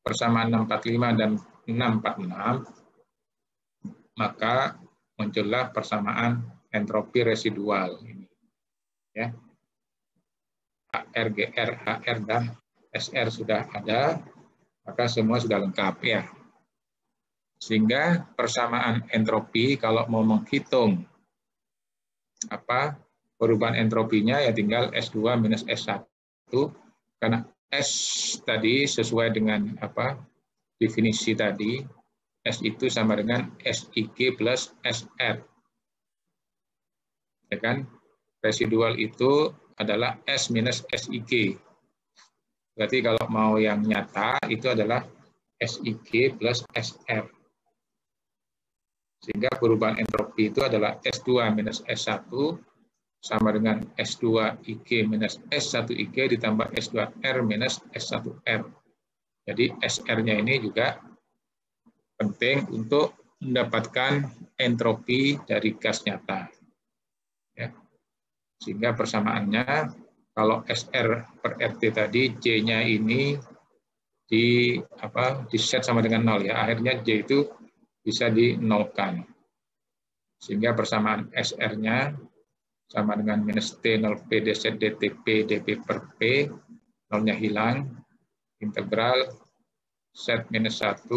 persamaan 645 dan 646, maka muncullah persamaan entropi residual ini. Ya. HR, GR, HR, dan SR sudah ada, maka semua sudah lengkap ya. Sehingga persamaan entropi kalau mau menghitung perubahan entropinya ya tinggal S2 minus S1, karena S tadi sesuai dengan definisi tadi, S itu sama dengan SIG plus SR. Ya kan? Residual itu adalah S minus SIG. Berarti kalau mau yang nyata itu adalah SIG plus SR. Sehingga perubahan entropi itu adalah S2 minus S1 sama dengan S2 IG minus S1 IG ditambah S2R minus S1R. Jadi SR-nya ini juga penting untuk mendapatkan entropi dari gas nyata. Ya. Sehingga persamaannya kalau SR per RT tadi J-nya ini di set sama dengan 0 ya. Akhirnya J itu bisa dinolkan. Sehingga persamaan SR-nya sama dengan minus T0 P dz dTP dP per P, 0-nya hilang, integral set minus 1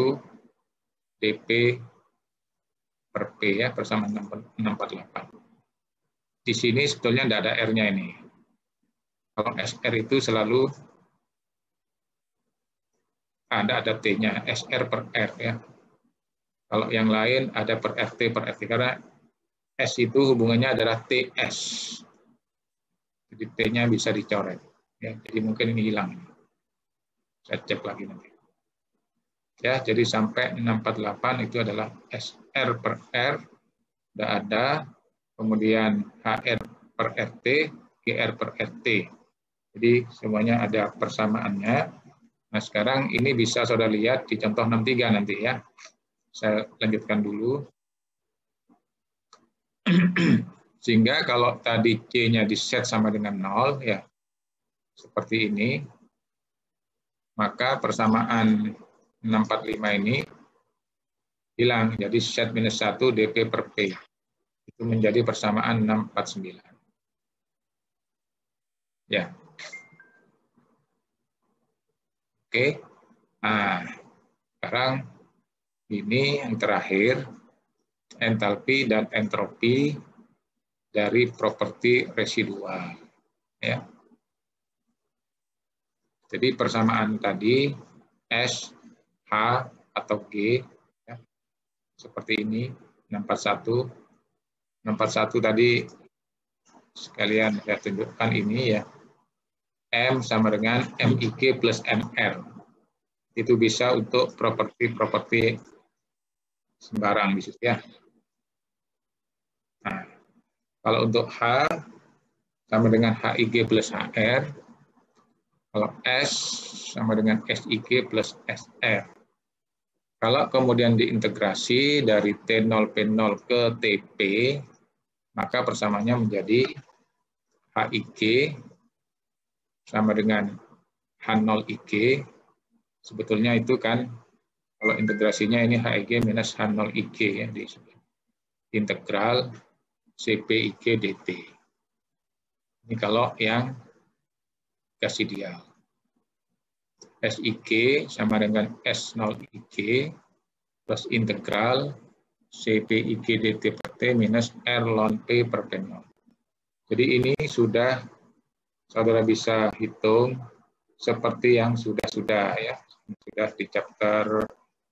dp per P ya, persamaan 648. Di sini sebetulnya tidak ada R-nya ini. Kalau SR itu selalu ada T-nya, SR per R ya. Kalau yang lain ada per RT per RT, karena S itu hubungannya adalah TS. Jadi T-nya bisa dicoret. Ya, jadi mungkin ini hilang. Saya cek lagi nanti. Ya, jadi sampai 648 itu adalah SR per R, tidak ada, kemudian HR per RT, GR per RT. Jadi semuanya ada persamaannya. Nah, sekarang ini bisa saudara lihat di contoh 63 nanti ya. Saya lanjutkan dulu. Sehingga kalau tadi C-nya di-set sama dengan 0, ya seperti ini, maka persamaan 645 ini hilang. Jadi set minus 1 dP per P. Itu menjadi persamaan 649. Ya. Oke. Nah, sekarang ini yang terakhir, entalpi dan entropi dari properti residual. Ya. Jadi persamaan tadi S, H, atau G, ya, seperti ini, 641. 641 tadi sekalian saya tunjukkan ini ya. M sama dengan MIG plus MR. Itu bisa untuk properti-properti sembarang di situ ya. Nah, kalau untuk H sama dengan HIG plus HR, kalau S sama dengan SIG plus SR. Kalau kemudian diintegrasi dari T0 P0 ke TP, maka persamaannya menjadi HIG sama dengan H0IG. Sebetulnya itu kan kalau integrasinya ini HIG minus H0IG ya, di integral CPIG dt. Ini kalau yang gas ideal. SIG sama dengan S0IG plus integral CPIG dt per T minus R ln P per P0. Jadi ini sudah saudara bisa hitung seperti yang sudah ya. Sudah di chapter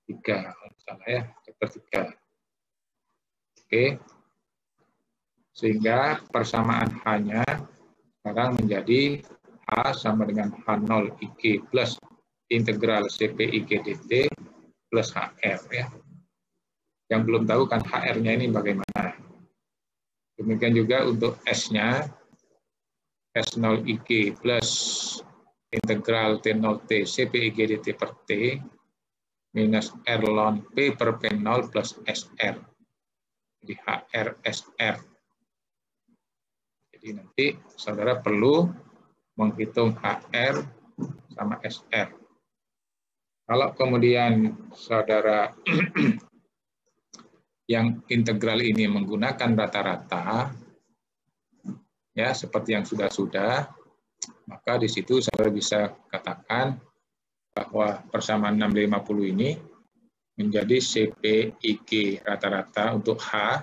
3, salah ya, chapter 3. Oke. Sehingga persamaan H-nya sekarang menjadi H sama dengan H0IG plus integral CPIG dt plus HR ya. Yang belum tahu kan HR-nya ini bagaimana. Demikian juga untuk S-nya, S0IG plus integral T0T CPIG dt per T minus R ln P per P0 plus SR. Jadi HR SR. Jadi nanti saudara perlu menghitung HR sama SR. Kalau kemudian saudara yang integral ini menggunakan rata-rata, ya seperti yang sudah-sudah, maka di situ saudara bisa katakan bahwa persamaan 650 ini menjadi CPIG rata-rata untuk H.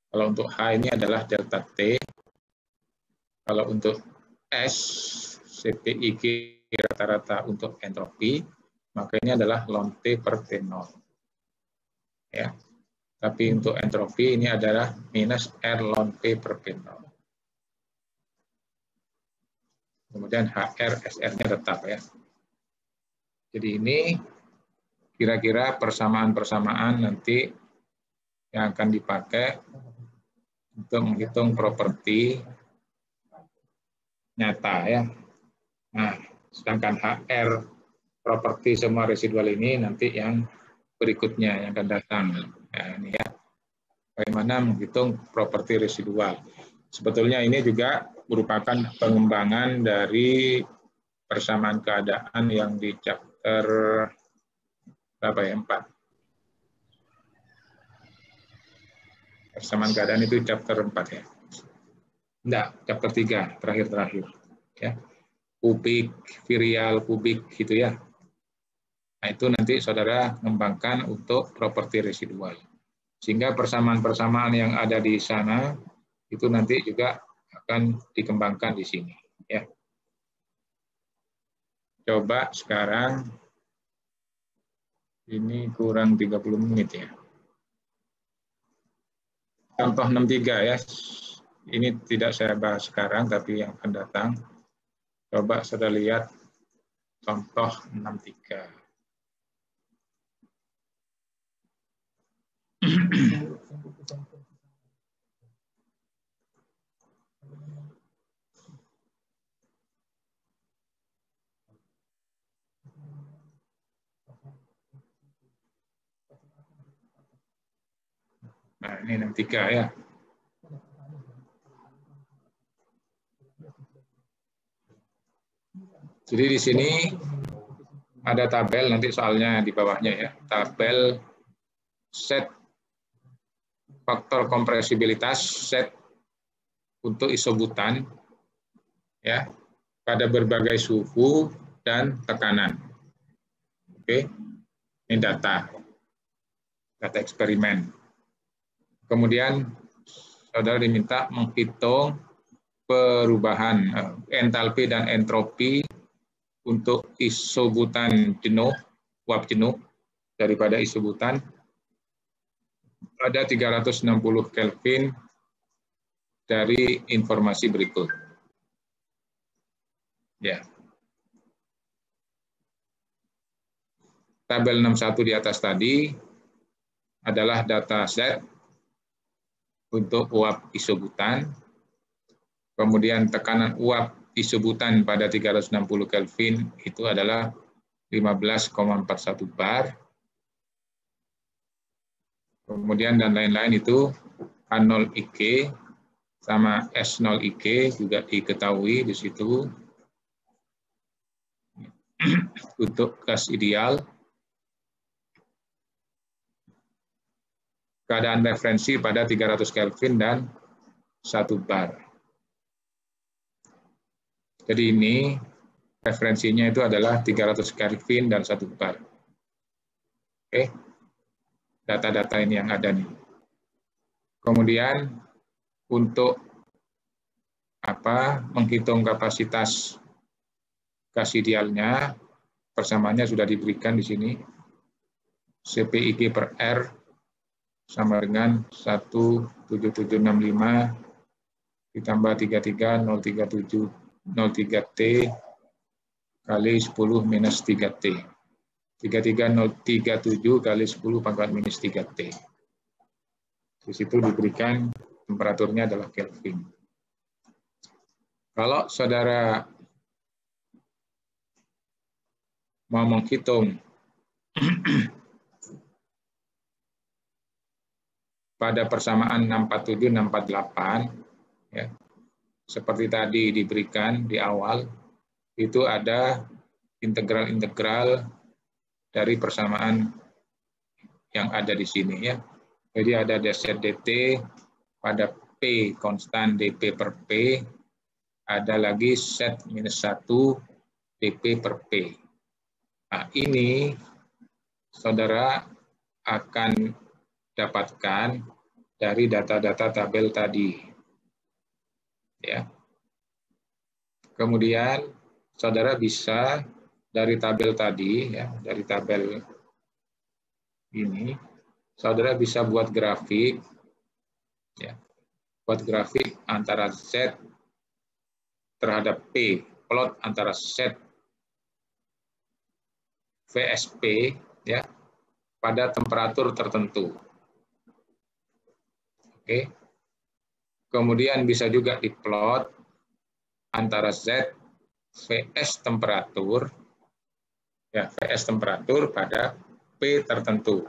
Kalau untuk H ini adalah delta T. Kalau untuk S, CPIG rata-rata untuk entropi, maka ini adalah ln T per T0. Ya. Tapi untuk entropi ini adalah minus R ln P per P0. Kemudian HR, SR-nya tetap ya. Jadi ini kira-kira persamaan-persamaan nanti yang akan dipakai untuk menghitung properti nyata ya. Nah, sedangkan HR properti semua residual ini nanti yang berikutnya yang akan datang. Nah, ini ya. Bagaimana menghitung properti residual. Sebetulnya ini juga merupakan pengembangan dari persamaan keadaan yang di chapter berapa ya? 4. Persamaan keadaan itu chapter 4 ya. Enggak, chapter 3, terakhir-terakhir. Ya. Kubik, virial, kubik gitu ya. Nah, itu nanti saudara ngembangkan untuk properti residual. Sehingga persamaan-persamaan yang ada di sana itu nanti juga akan dikembangkan di sini. Ya. Coba sekarang, ini kurang 30 menit ya. Contoh 63 ya. Ini tidak saya bahas sekarang, tapi yang akan datang. Coba saudara lihat contoh 63. Nah, ini 63 ya. Jadi di sini ada tabel, nanti soalnya di bawahnya ya. Tabel set faktor kompresibilitas, set untuk isobutan ya, pada berbagai suhu dan tekanan. Oke, ini data eksperimen. Kemudian saudara diminta menghitung perubahan entalpi dan entropi untuk isobutan jenuh, uap jenuh daripada isobutan pada 360 Kelvin dari informasi berikut. Ya. Tabel 61 di atas tadi adalah data set untuk uap isobutan. Kemudian tekanan uap isobutan pada 360 Kelvin itu adalah 15,41 bar. Kemudian dan lain-lain itu H0 IK sama S0 IK juga diketahui di situ. Untuk gas ideal, keadaan referensi pada 300 Kelvin dan 1 bar. Jadi ini referensinya itu adalah 300 Kelvin dan 1 bar. Oke, data-data ini yang ada nih. Kemudian untuk menghitung kapasitas gas idealnya, persamaannya sudah diberikan di sini. CPIG per R sama dengan 17765 ditambah 3303703T kali 10 minus 3T. 33037 kali 10 pangkat minus 3T. Di situ diberikan temperaturnya adalah Kelvin. Kalau saudara mau menghitung pada persamaan 647, 648, ya, seperti tadi diberikan di awal, itu ada integral-integral dari persamaan yang ada di sini. Ya. Jadi ada dz/dt pada P konstan dP per P, ada lagi set minus 1 dP per P. Nah, ini saudara akan dapatkan dari data-data tabel tadi. Ya. Kemudian saudara bisa dari tabel tadi, ya, dari tabel ini, saudara bisa buat grafik, ya, buat grafik antara Z terhadap P, plot antara Z VSP, ya, pada temperatur tertentu. Oke. Kemudian bisa juga diplot antara Z VS temperatur, ya, VS temperatur pada P tertentu.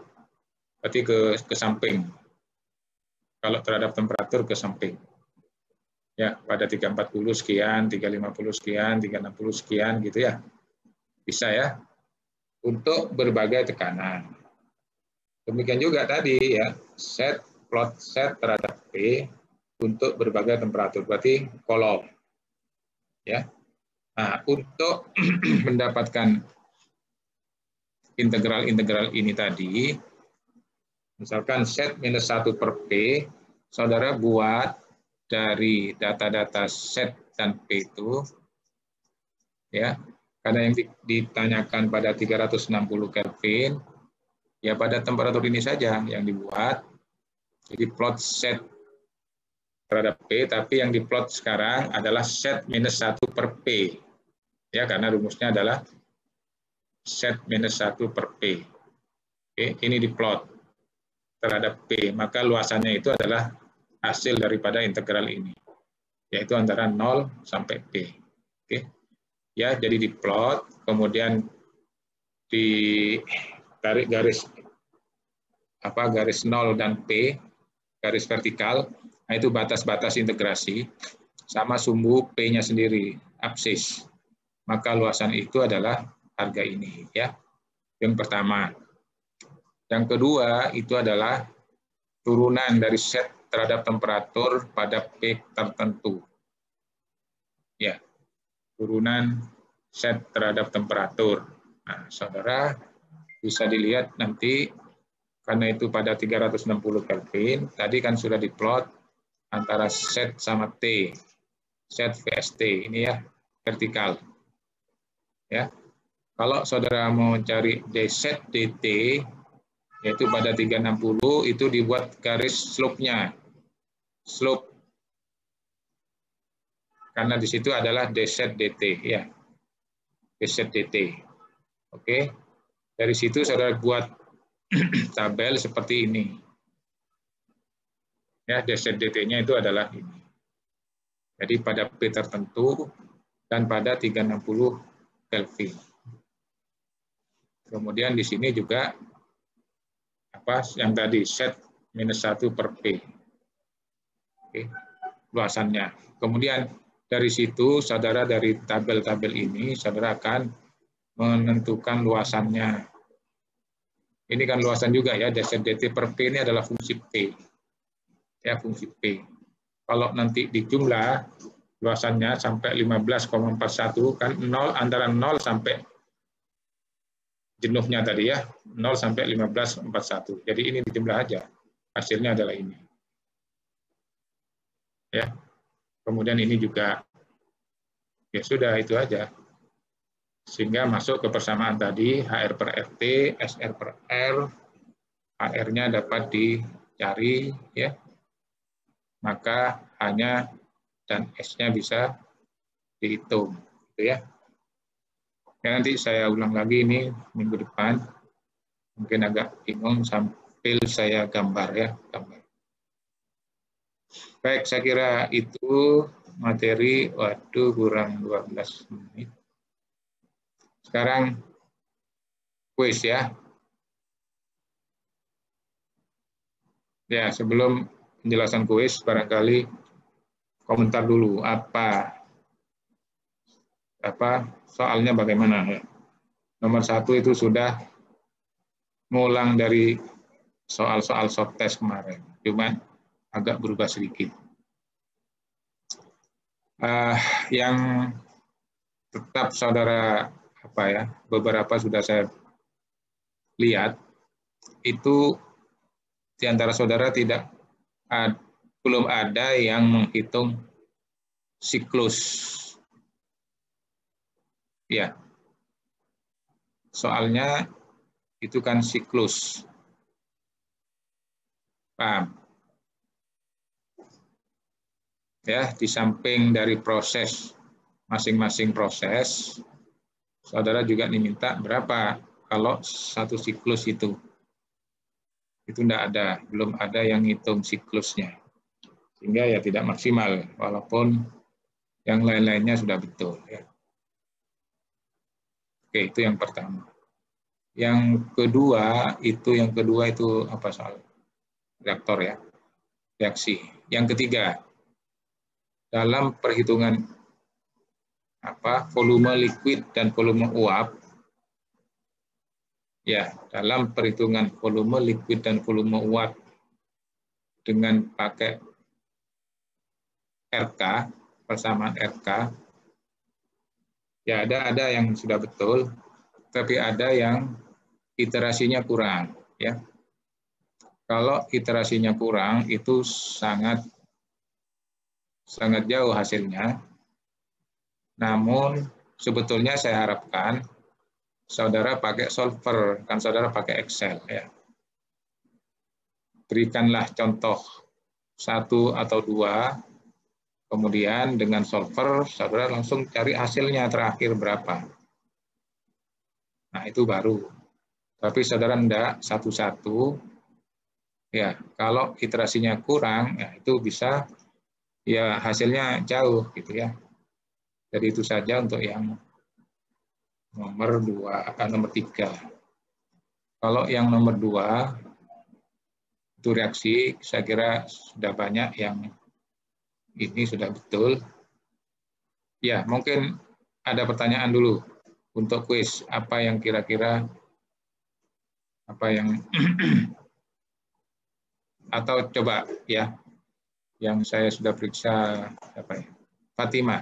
Berarti ke samping. Kalau terhadap temperatur ke samping. Ya, pada 340 sekian, 350 sekian, 360 sekian gitu ya. Bisa ya. Untuk berbagai tekanan. Demikian juga tadi ya, plot set terhadap P untuk berbagai temperatur, berarti kolom. Ya. Nah, untuk mendapatkan integral ini tadi, misalkan set minus 1 per P, saudara buat dari data-data set dan P itu, ya, karena yang ditanyakan pada 360 Kelvin, ya pada temperatur ini saja yang dibuat. Jadi plot set terhadap P, tapi yang diplot sekarang adalah set minus 1 per P. Ya, karena rumusnya adalah set minus 1 per P. Oke, ini diplot terhadap P, maka luasannya itu adalah hasil daripada integral ini, yaitu antara 0 sampai P. Oke. Ya, jadi diplot, kemudian ditarik garis garis 0 dan P, garis vertikal, nah itu batas-batas integrasi, sama sumbu P-nya sendiri, absis. Maka luasan itu adalah harga ini, ya. Yang pertama. Yang kedua itu adalah turunan dari set terhadap temperatur pada P tertentu. Ya, turunan set terhadap temperatur. Nah, saudara bisa dilihat nanti, karena itu pada 360 Kelvin, tadi kan sudah diplot antara set sama T, set VST, ini ya, vertikal. Ya, kalau saudara mau cari D set DT, yaitu pada 360 itu dibuat garis slope-nya. Slope. Karena di situ adalah D set DT, ya. D set DT. Oke. Dari situ saudara buat tabel seperti ini. Ya, D set DT-nya itu adalah ini. Jadi pada P tertentu dan pada 360 Kelvin. Kemudian di sini juga yang tadi set minus 1 per P. Oke, luasannya. Kemudian dari situ saudara dari tabel-tabel ini saudara akan menentukan luasannya. Ini kan luasan juga ya, dasar DT per P ini adalah fungsi P. Ya, fungsi P. Kalau nanti dijumlah luasannya sampai 15,41 kan 0 antara 0 sampai jenuhnya tadi ya, 0 sampai 15,41. Jadi ini dijumlah aja. Hasilnya adalah ini. Ya. Kemudian ini juga ya sudah itu aja. Sehingga masuk ke persamaan tadi HR per FT, SR per R, HR-nya dapat dicari ya. Maka H-nya dan S-nya bisa dihitung gitu ya. Ya, nanti saya ulang lagi ini minggu depan. Mungkin agak bingung sambil saya gambar ya, gambar. Baik, saya kira itu materi. Waduh, kurang 12 menit. Sekarang kuis ya. Ya, sebelum penjelasan kuis, barangkali komentar dulu apa soalnya bagaimana ya. Nomor 1 itu sudah ngulang dari soal-soal soft test kemarin, cuman agak berubah sedikit. Yang tetap saudara beberapa sudah saya lihat itu di antara saudara belum ada yang menghitung siklus. Ya, soalnya itu kan siklus. Paham? Ya, di samping dari proses, masing-masing proses, saudara juga diminta berapa kalau satu siklus itu. Itu enggak ada, belum ada yang ngitung siklusnya. Sehingga ya tidak maksimal, walaupun yang lain-lainnya sudah betul. Ya. Oke, itu yang pertama. Yang kedua itu apa soal reaktor ya, reaksi. Yang ketiga, dalam perhitungan volume liquid dan volume uap, ya dalam perhitungan volume liquid dan volume uap dengan pakai RK, persamaan RK, ya ada yang sudah betul, tapi ada yang iterasinya kurang, ya. Kalau iterasinya kurang itu sangat jauh hasilnya. Namun sebetulnya saya harapkan saudara pakai solver, kan saudara pakai Excel, ya. Berikanlah contoh 1 atau 2, kemudian dengan solver saudara langsung cari hasilnya terakhir berapa. Nah, itu baru. Tapi saudara enggak satu-satu, ya kalau iterasinya kurang, ya itu bisa ya hasilnya jauh gitu ya. Jadi itu saja untuk yang nomor 3. Kalau yang nomor 2 itu reaksi, saya kira sudah banyak yang ini sudah betul. Ya, mungkin ada pertanyaan dulu untuk kuis. Apa yang kira-kira atau coba ya, yang saya sudah periksa apa ya? Fatima,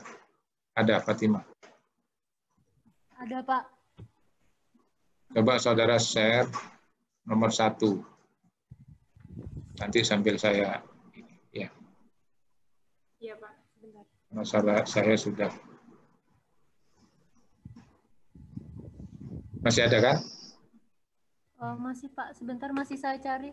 ada Fatima. Ada, Pak. Coba saudara share nomor 1. Nanti sambil saya ya. Iya, Pak. Sebentar. Masalah saya sudah. Masih ada kan? Masih, Pak. Sebentar masih saya cari.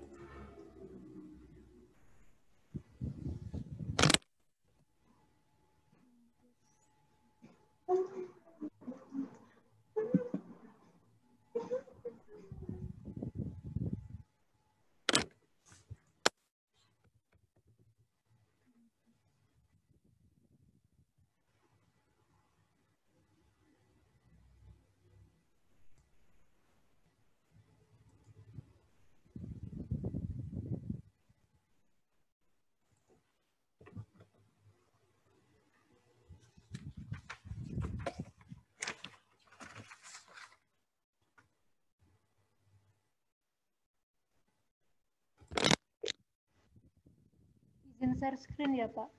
Izin share screen ya, Pak.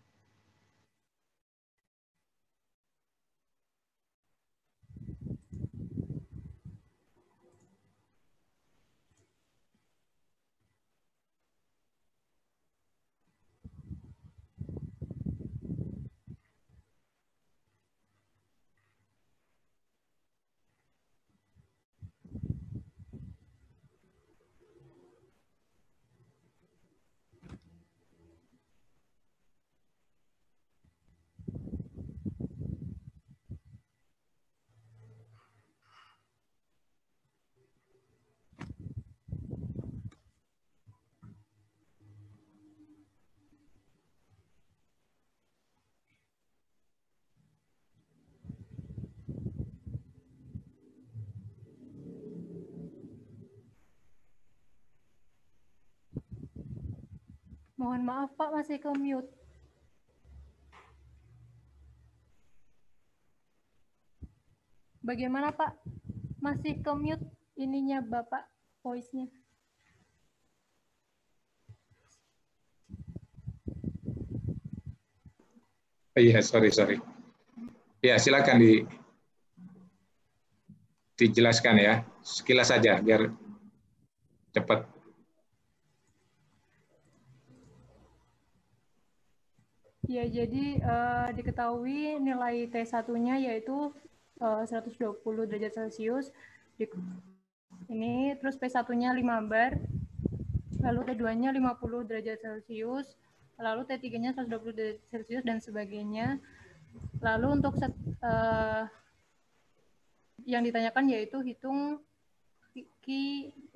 Mohon maaf, Pak, masih ke mute. Bagaimana, Pak? Masih ke mute ininya Bapak, voice-nya. Iya, sorry. Ya, silakan dijelaskan ya. Sekilas saja biar cepat. Ya, jadi diketahui nilai T1-nya yaitu 120 derajat Celcius. Ini terus P1-nya 5 bar, lalu T2-nya 50 derajat Celcius, lalu T3-nya 120 derajat Celcius dan sebagainya. Lalu untuk yang ditanyakan yaitu hitung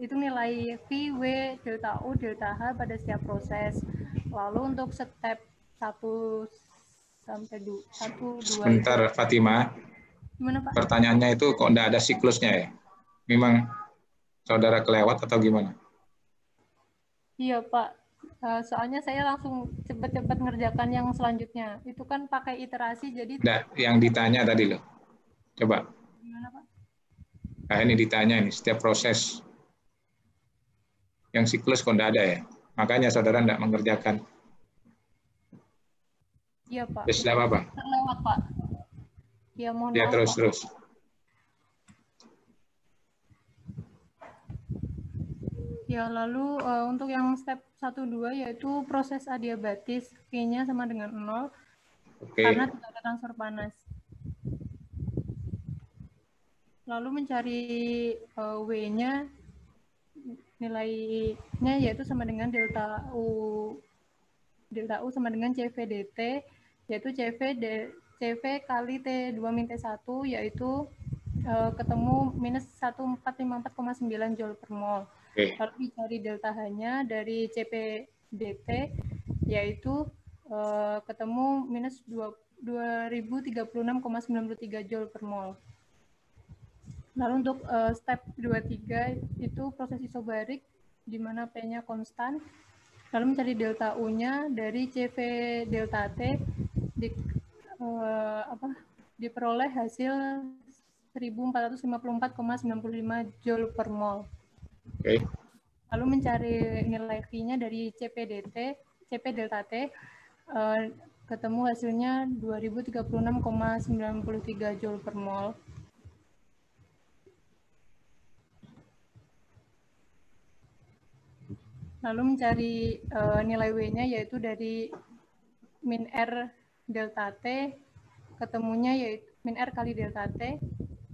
nilai V, W, delta U, delta H pada setiap proses. Lalu untuk step 1 sampai 1, 2. Sebentar, Fatima. Gimana, Pak? Pertanyaannya itu kok enggak ada siklusnya ya? Memang saudara kelewat atau gimana? Iya, Pak. Soalnya saya langsung cepat-cepat ngerjakan yang selanjutnya. Itu kan pakai iterasi, jadi... Enggak, yang ditanya tadi loh. Coba. Gimana, Pak? Nah, ini ditanya ini, setiap proses. Yang siklus kok enggak ada ya? Makanya saudara enggak mengerjakan. Iya, Pak. Terus apa? Terlewat, Pak. Ya, mohon Ya, maaf, terus. Ya, lalu untuk yang step 1-2 yaitu proses adiabatis, Q-nya sama dengan 0 karena tidak ada transfer panas. Lalu mencari W-nya, nilainya yaitu sama dengan delta U sama dengan CV dt, yaitu CV kali T2 min T1, yaitu ketemu minus 1454,9 Joule per mol. Lalu dicari delta H-nya dari CP dt, yaitu ketemu minus 2036,93 Joule per mol. Lalu untuk step 2-3 itu proses isobarik, di mana P-nya konstan. Lalu mencari delta U-nya dari CV delta T, diperoleh hasil 1454,95 Joule per mol. Lalu mencari nilai Q-nya dari CP delta T, ketemu hasilnya 2036,93 Joule per mol. Lalu mencari nilai W-nya yaitu dari min R delta T, ketemunya yaitu min R kali delta T,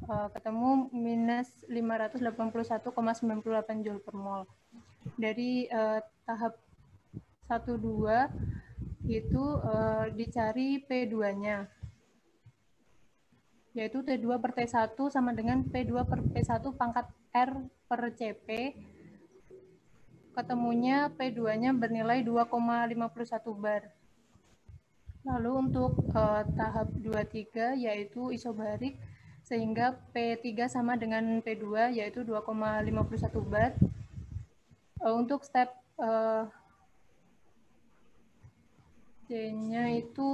ketemu minus 581,98 Joule per mol. Dari tahap 1-2 itu dicari P2-nya, yaitu T2 per T1 sama dengan P2 per P1 pangkat R per CP, ketemunya P2-nya bernilai 2,51 bar. Lalu untuk tahap 2-3 yaitu isobarik, sehingga P3 sama dengan P2 yaitu 2,51 bar. Untuk step C-nya itu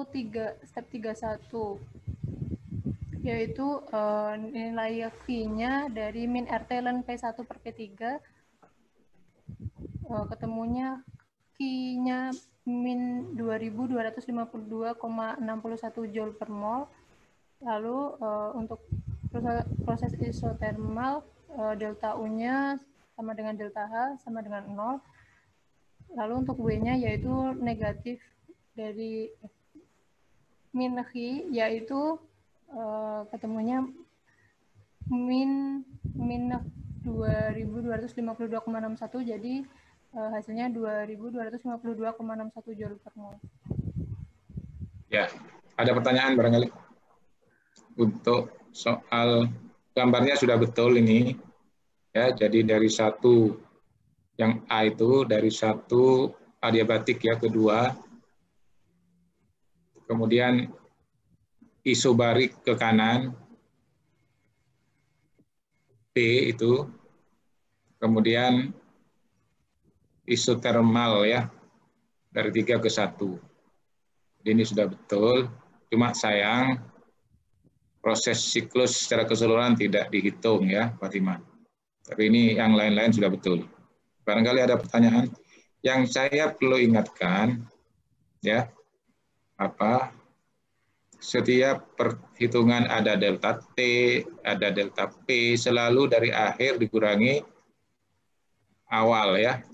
step 31, yaitu nilai Q-nya dari min RT ln P1 per P3, ketemunya Q-nya min 2252,61 Joule per mol. Lalu untuk proses isotermal, delta U-nya sama dengan delta H sama dengan 0. Lalu untuk W-nya yaitu negatif dari min Q, yaitu ketemunya min 2252,61, jadi hasilnya 2252,61 Joule per mol. Ya, ada pertanyaan barangkali? Untuk soal gambarnya sudah betul ini. Ya, jadi dari satu yang A itu dari satu adiabatik ya, kedua. Kemudian isobarik ke kanan, P itu. Kemudian isotermal ya, dari 3 ke 1. Jadi ini sudah betul, cuma sayang proses siklus secara keseluruhan tidak dihitung ya, Fatimah. Tapi ini yang lain-lain sudah betul. Barangkali ada pertanyaan. Yang saya perlu ingatkan, ya, setiap perhitungan ada delta T, ada delta P, selalu dari akhir dikurangi awal ya.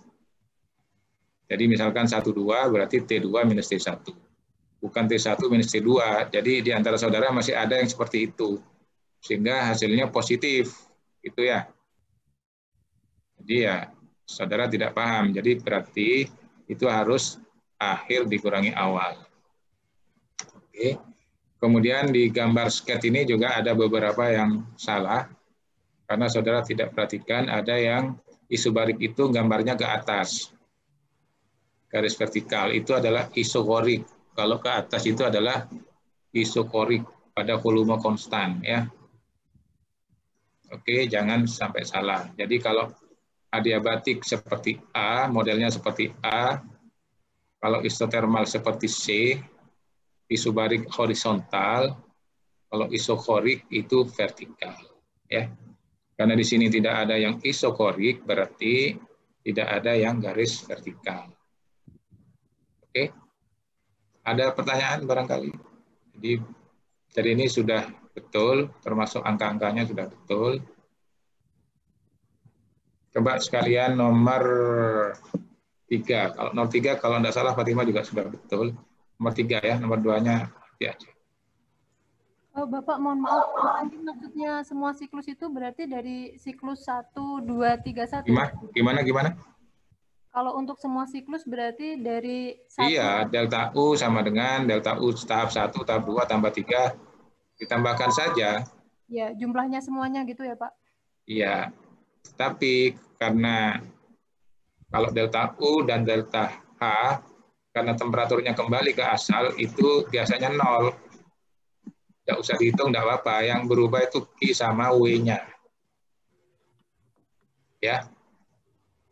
Jadi misalkan 1,2 berarti T2 minus T1. Bukan T1 minus T2. Jadi di antara saudara masih ada yang seperti itu. Sehingga hasilnya positif. Itu ya. Jadi ya saudara tidak paham. Jadi berarti itu harus akhir dikurangi awal. Oke. Kemudian di gambar sketch ini juga ada beberapa yang salah. Karena saudara tidak perhatikan ada yang isobarik itu gambarnya ke atas. Garis vertikal itu adalah isokorik. Kalau ke atas itu adalah isokorik pada volume konstan ya. Oke, jangan sampai salah. Jadi kalau adiabatik seperti A, modelnya seperti A. Kalau isotermal seperti C, isobarik horizontal. Kalau isokorik itu vertikal ya. Karena di sini tidak ada yang isokorik, berarti tidak ada yang garis vertikal. Oke, ada pertanyaan barangkali? Jadi ini sudah betul, termasuk angka-angkanya sudah betul. Coba sekalian nomor 3. Kalau nomor 3, kalau tidak salah Fatima juga sudah betul. Nomor 3 ya, nomor 2-nya nanti aja. Oh, Bapak, mohon maaf. Nanti maksudnya semua siklus itu berarti dari siklus 1, 2, 3, 1. Gimana? Kalau untuk semua siklus berarti dari 1. Iya, delta U sama dengan delta U tahap 1, tahap 2, tambah 3. Ditambahkan saja. Ya, jumlahnya semuanya gitu ya, Pak? Iya, tapi karena kalau delta U dan delta H, karena temperaturnya kembali ke asal, itu biasanya 0. Tidak usah dihitung, tidak apa-apa. Yang berubah itu Q sama W-nya. Ya.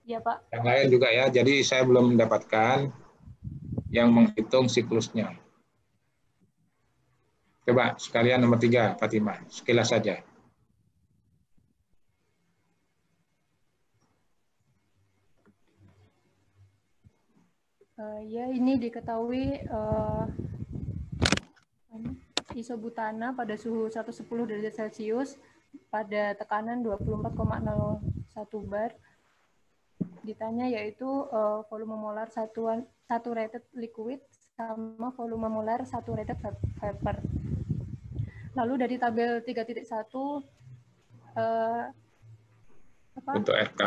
Iya, Pak. Yang lain juga ya. Jadi saya belum mendapatkan yang menghitung siklusnya. Coba sekalian nomor 3, Fatimah. Sekilas saja. Ya, ini diketahui isobutana pada suhu 110 derajat Celcius pada tekanan 24,01 bar. Ditanya yaitu volume molar saturated liquid sama volume molar saturated vapor. Lalu dari tabel 3.1 untuk RK.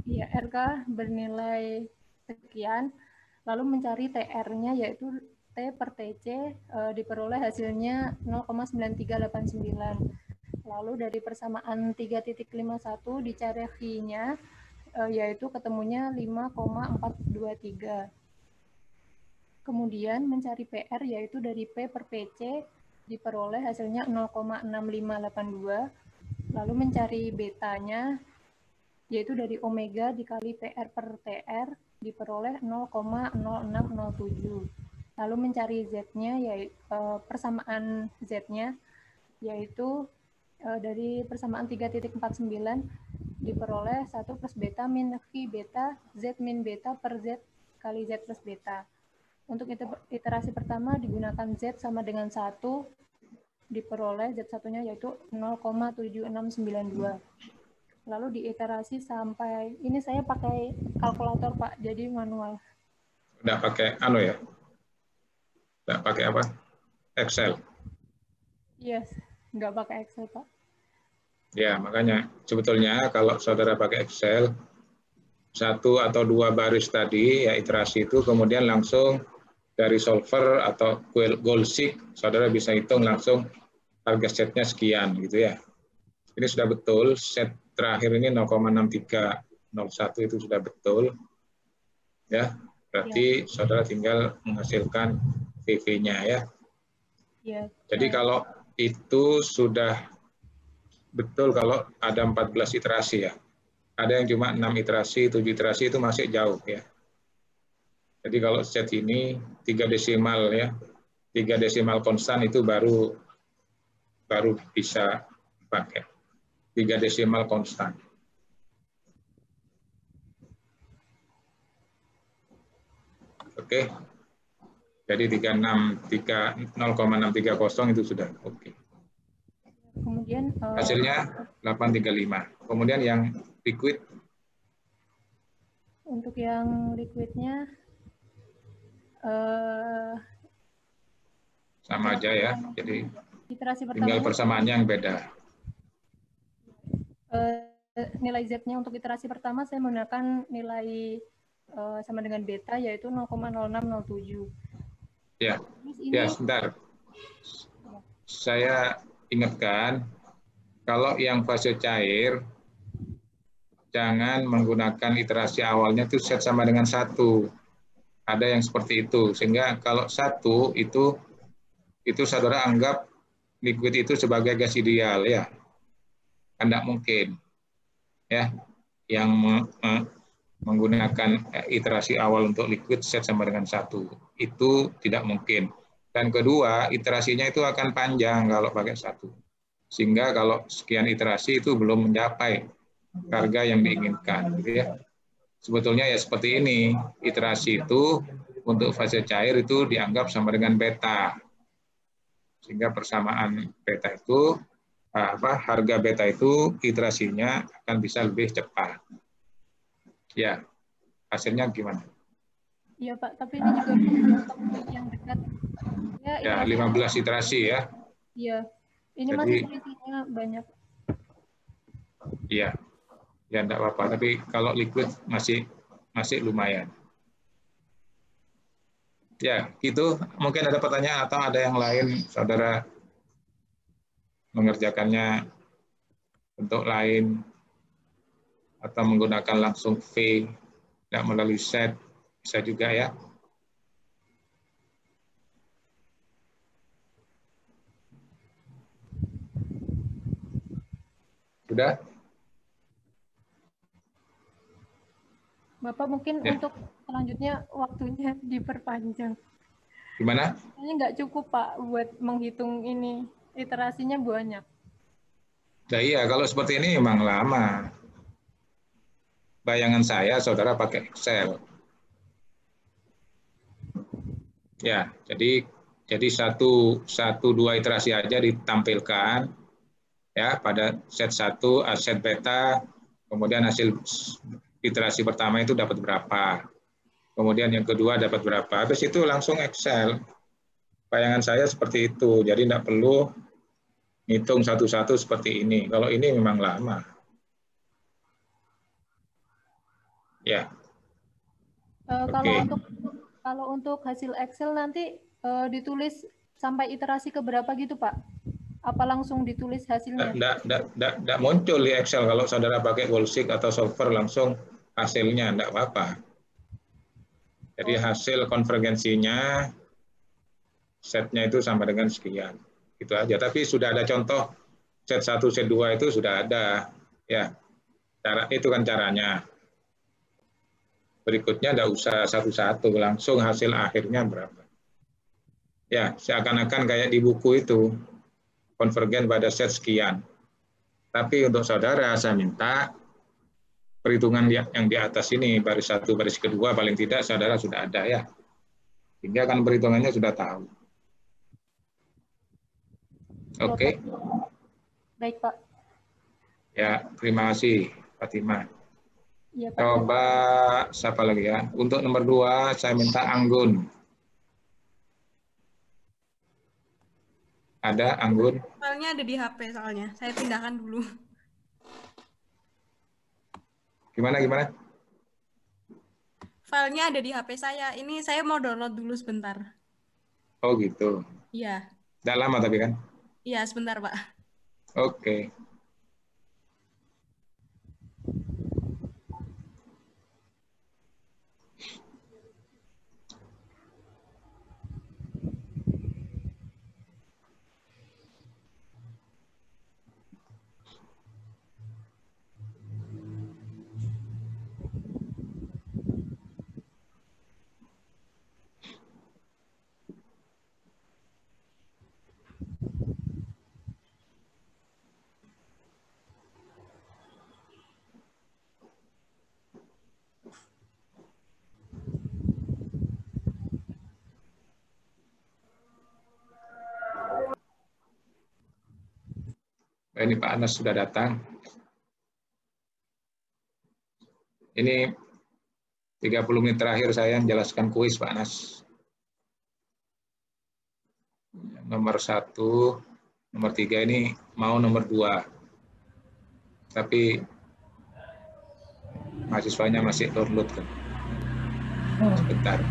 Ya, RK bernilai sekian, lalu mencari TR-nya yaitu T per TC diperoleh hasilnya 0,9389. Lalu dari persamaan 3.51 dicari Phi-nya yaitu ketemunya 5,423. Kemudian mencari PR yaitu dari P per PC diperoleh hasilnya 0,6582. Lalu mencari betanya yaitu dari omega dikali PR per TR diperoleh 0,0607. Lalu mencari Z-nya, yaitu persamaan Z-nya, yaitu dari persamaan 3.49 diperoleh 1 plus beta min Phi beta Z min beta per Z kali Z plus beta. Untuk iterasi pertama digunakan Z sama dengan 1, diperoleh Z1-nya yaitu 0,7692. Lalu diiterasi sampai, ini saya pakai kalkulator Pak, jadi manual. Udah pakai ya? Udah pakai apa? Excel? Yes, nggak pakai Excel Pak. Ya, makanya sebetulnya kalau saudara pakai Excel, 1 atau 2 baris tadi, ya iterasi itu, kemudian langsung dari solver atau goalseek, saudara bisa hitung langsung harga setnya sekian, gitu ya. Ini sudah betul, set terakhir ini 0,6301 itu sudah betul. Ya, berarti saudara tinggal menghasilkan VV-nya ya. Ya. Jadi kalau itu sudah betul kalau ada 14 iterasi ya. Ada yang cuma 6 iterasi, 7 iterasi itu masih jauh ya. Jadi kalau set ini 3 desimal ya, 3 desimal konstan itu baru bisa pakai. 3 desimal konstan. Oke. Jadi 0,630 itu sudah oke. Kemudian hasilnya 835. Kemudian yang liquid, untuk yang liquidnya sama aja ya. Jadi iterasi tinggal persamaannya yang beda. Nilai Z-nya untuk iterasi pertama saya menggunakan nilai sama dengan beta yaitu 0,0607. Ya, ya sebentar. Saya ingatkan, kalau yang fase cair, jangan menggunakan iterasi awalnya itu set sama dengan 1. Ada yang seperti itu. Sehingga kalau 1 itu saudara anggap liquid itu sebagai gas ideal ya. Kan tidak mungkin. Ya, yang menggunakan iterasi awal untuk liquid set sama dengan 1. Itu tidak mungkin. Dan kedua, iterasinya itu akan panjang kalau pakai 1. Sehingga kalau sekian iterasi itu belum mencapai harga yang diinginkan. Gitu ya. Sebetulnya ya seperti ini, iterasi itu untuk fase cair itu dianggap sama dengan beta. Sehingga persamaan beta itu, harga beta itu iterasinya akan bisa lebih cepat. Ya, hasilnya gimana? Iya Pak, tapi ini juga untuk yang dekat. Ya, 15 iterasi ya. Iya, ini Jadi, masih selisihnya banyak. iya, ya enggak apa-apa. Tapi kalau liquid masih lumayan. Ya, gitu. Mungkin ada pertanyaan atau ada yang lain, saudara mengerjakannya bentuk lain atau menggunakan langsung V, tidak melalui set, bisa juga ya. Sudah? Bapak mungkin Ya. untuk selanjutnya waktunya diperpanjang. Gimana? Ini nggak cukup Pak buat menghitung ini, iterasinya banyak. Nah, iya, kalau seperti ini memang lama. Bayangan saya, saudara pakai Excel. Ya, jadi satu dua iterasi aja ditampilkan ya pada set 1, set beta, kemudian hasil iterasi pertama itu dapat berapa. Kemudian yang kedua dapat berapa. Habis itu langsung Excel. Bayangan saya seperti itu. Jadi tidak perlu hitung satu-satu seperti ini. Kalau ini memang lama. Ya. Oke. Kalau untuk hasil Excel nanti ditulis sampai iterasi ke berapa gitu Pak? Apa langsung ditulis hasilnya? Tidak muncul di Excel kalau saudara pakai Wallsheet atau software langsung hasilnya, tidak apa-apa. Jadi hasil konvergensinya setnya itu sama dengan sekian. Itu aja. Tapi sudah ada contoh set 1, set 2 itu sudah ada. Ya. Itu kan caranya. Berikutnya tidak usah satu-satu, langsung hasil akhirnya berapa. Ya, seakan-akan kayak di buku itu, konvergen pada set sekian. Tapi untuk saudara, saya minta perhitungan yang di atas ini, baris 1, baris kedua, paling tidak saudara sudah ada ya. Sehingga kan perhitungannya sudah tahu. Oke. Baik Pak. Ya, terima kasih Fatima. Ya, Pak. Coba siapa lagi ya? Untuk nomor 2 saya minta Anggun. Ada Anggun? Filenya ada di HP soalnya. Saya pindahkan dulu. Gimana? Filenya ada di HP saya. Ini saya mau download dulu sebentar. Oh gitu. Iya. Tidak lama tapi kan? Iya, sebentar Pak. Oke. Ini Pak Anas sudah datang. Ini 30 menit terakhir saya menjelaskan kuis Pak Anas. Nomor 1, nomor 3 ini mau nomor 2. Tapi mahasiswanya masih download kan. Sebentar.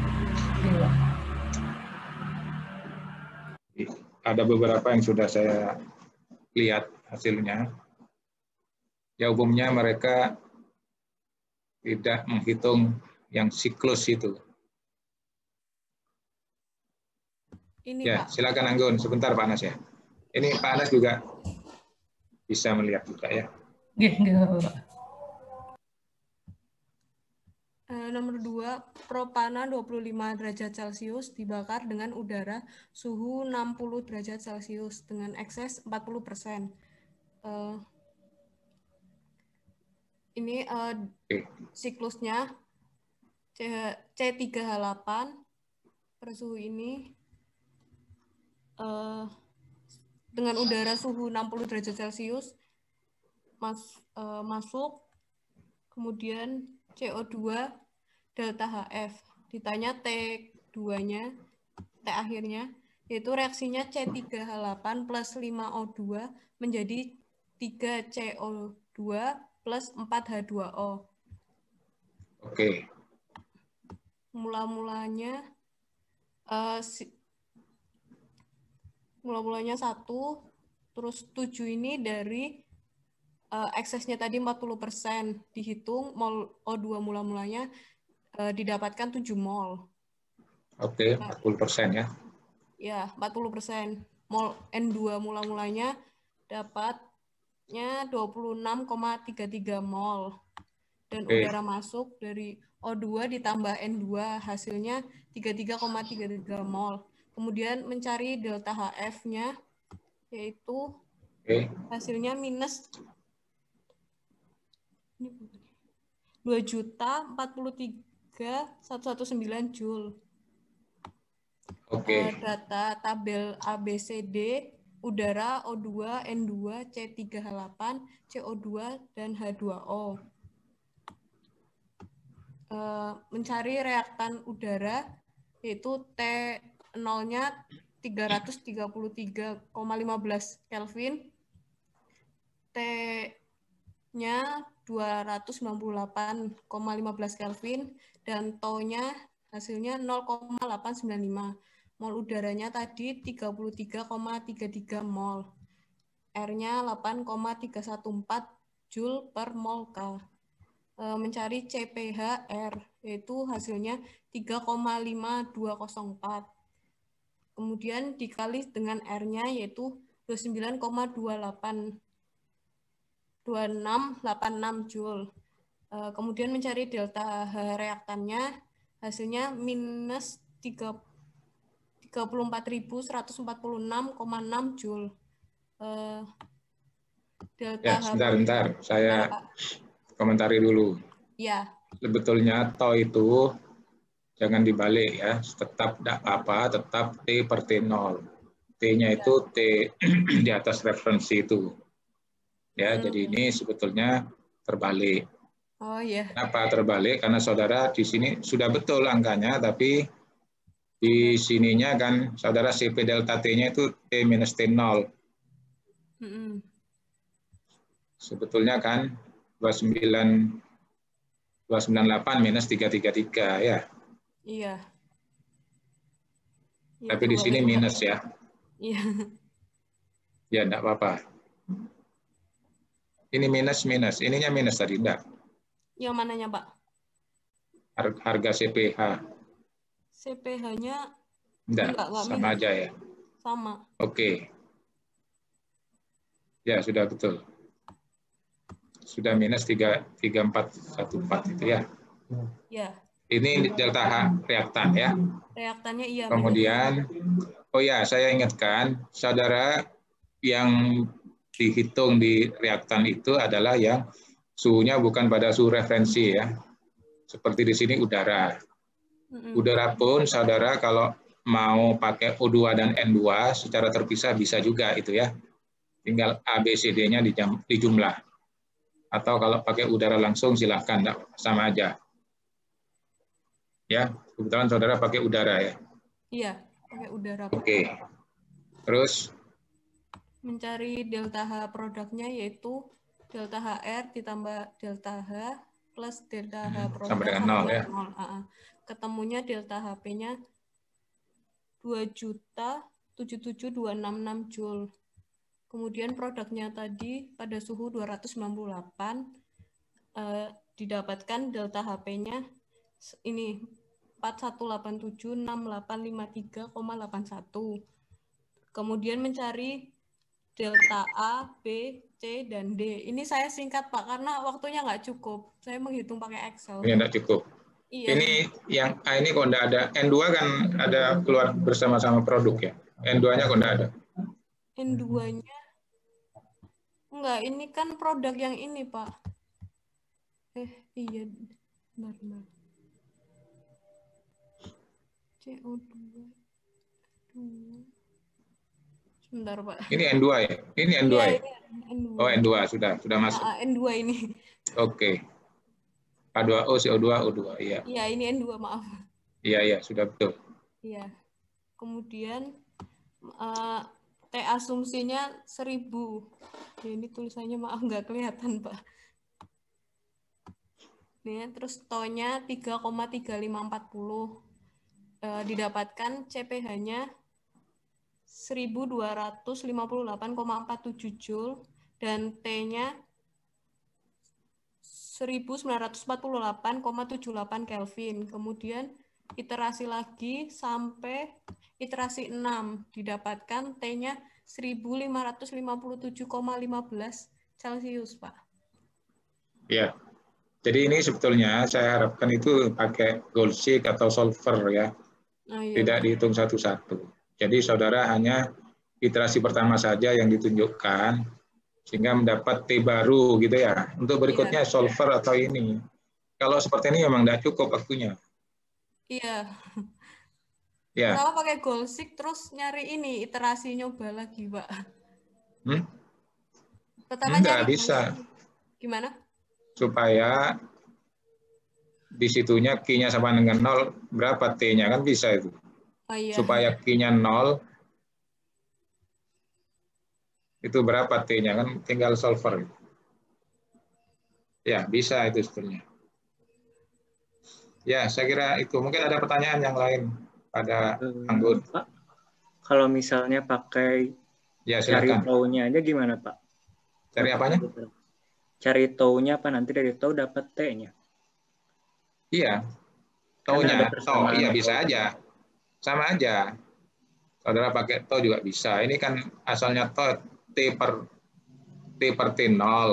Ada beberapa yang sudah saya lihat hasilnya. Ya umumnya mereka tidak menghitung yang siklus itu. Ini Ya, Pak. silakan Anggun. Sebentar Pak Anas ya. Ini Pak Anas juga bisa melihat juga ya. Nomor 2, propana 25 derajat Celcius dibakar dengan udara suhu 60 derajat Celcius dengan ekses 40%. Ini siklusnya C3H8 pada suhu ini dengan udara suhu 60 derajat Celcius masuk, kemudian CO2 delta HF. Ditanya T2-nya, T akhirnya, yaitu reaksinya C3H8 plus 5O2 menjadi 3CO2 plus 4H2O. Oke. Mula-mulanya 1, terus 7 ini dari eksesnya tadi 40%, dihitung mol O2 mula-mulanya didapatkan 7 mol. Oke, 40% ya. Ya, 40%. Mol N2 mula-mulanya dapatnya 26,33 mol. Dan udara masuk dari O2 ditambah N2 hasilnya 33,33 mol. Kemudian mencari delta HF-nya yaitu hasilnya minus 2.043.119 Joule. Data tabel ABCD udara O2, N2, C3H8, CO2, dan H2O. Mencari reaktan udara yaitu T0-nya 333,15 Kelvin, T-nya 298,15 Kelvin, dan tau-nya hasilnya 0,895. Mol udaranya tadi 33,33 mol. R-nya 8,314 Joule per mol K. Mencari CPHR, yaitu hasilnya 3,5204. Kemudian dikali dengan R-nya, yaitu 29,2686 Joule. Kemudian mencari delta H reaktannya, hasilnya minus 34.146,6 Joule. Delta sebentar, saya komentari dulu. Ya. Sebetulnya tau itu jangan dibalik ya, tetap tidak apa-apa, tetap T per T0. T-nya itu T di atas referensi itu. Ya, jadi ini sebetulnya terbalik. Oh iya. Kenapa terbalik? Karena saudara di sini sudah betul angkanya, tapi di sininya kan saudara CP delta T-nya itu T minus T0. Sebetulnya kan 298 minus 333 ya. Iya. Tapi di sini minus ya. Iya. Ya, enggak apa-apa. Ini minus, ininya minus tadi, enggak? Yang mananya, Pak? Harga CPH. CPH-nya enggak sama minus. Aja ya? Sama. Oke. Ya, sudah betul. Sudah minus 3414 itu ya. Ya. Ini delta H reaktan ya. Reaktannya iya. Kemudian, oh ya, saya ingatkan, saudara yang dihitung di reaktan itu adalah yang suhunya bukan pada suhu referensi ya. Seperti di sini udara. Udara pun saudara kalau mau pakai O2 dan N2 secara terpisah bisa juga itu ya. Tinggal ABCD-nya dijumlah. Atau kalau pakai udara langsung silahkan, sama aja. Ya, kebetulan saudara pakai udara ya. Iya, pakai udara. Oke. Terus mencari delta H produknya yaitu delta HR ditambah delta H plus delta H produk sama dengan 0 ya. Ketemunya delta HP-nya 2.077.266 Joule. Kemudian produknya tadi pada suhu 298 didapatkan delta HP-nya ini 41876853,81. Kemudian mencari delta A, B, C, dan D. Ini saya singkat Pak, karena waktunya nggak cukup. Saya menghitung pakai Excel. Ini nggak cukup. Iya. Ini yang A ini kok nggak ada. N2 kan ada keluar bersama-sama produk ya. N2-nya kok nggak ada. N2-nya enggak, ini kan produk yang ini Pak. Iya. Benar. CO2. Sebentar, Pak. Ini N2 ya? Ini N2 ya? N2. Oh, N2 sudah masuk. N2 ini. Oke. H2O, CO2, O2. Iya. Iya, ini N2, maaf. Iya, sudah betul. Iya. Kemudian T asumsinya 1000. Ya, ini tulisannya maaf nggak kelihatan, Pak. Nih, terus TO-nya 3,3540. Didapatkan CPH-nya 1258,47 Joule dan T-nya 1948,78 Kelvin. Kemudian iterasi lagi sampai iterasi 6, didapatkan T-nya 1557,15 Celcius, Pak. Ya. Jadi ini sebetulnya saya harapkan itu pakai Goldschik atau solver ya. Oh, iya, Tidak Pak. dihitung satu-satu. Jadi saudara hanya iterasi pertama saja yang ditunjukkan sehingga mendapat T baru gitu ya. Untuk berikutnya solver atau ini. Kalau seperti ini memang tidak cukup waktunya. Iya. Ya. Pertama pakai Goldschik terus nyari ini iterasi nyoba lagi, Pak. Pertama Enggak nyari bisa. Gimana? Supaya di situnya Q-nya sama dengan 0, berapa T-nya kan bisa itu. Oh, iya. Supaya Q-nya 0, itu berapa T-nya kan tinggal solver. Ya, bisa itu sebetulnya. Ya, saya kira itu. Mungkin ada pertanyaan yang lain pada Anggun. Pak, kalau misalnya pakai ya, cari silakan. tau-nya aja gimana, Pak? Cari apanya? Cari tau-nya apa nanti dari tau dapat T-nya? Iya. Tau-nya. Tau, iya bisa aja. Sama aja. Saudara pakai tau juga bisa. Ini kan asalnya tau T per T0.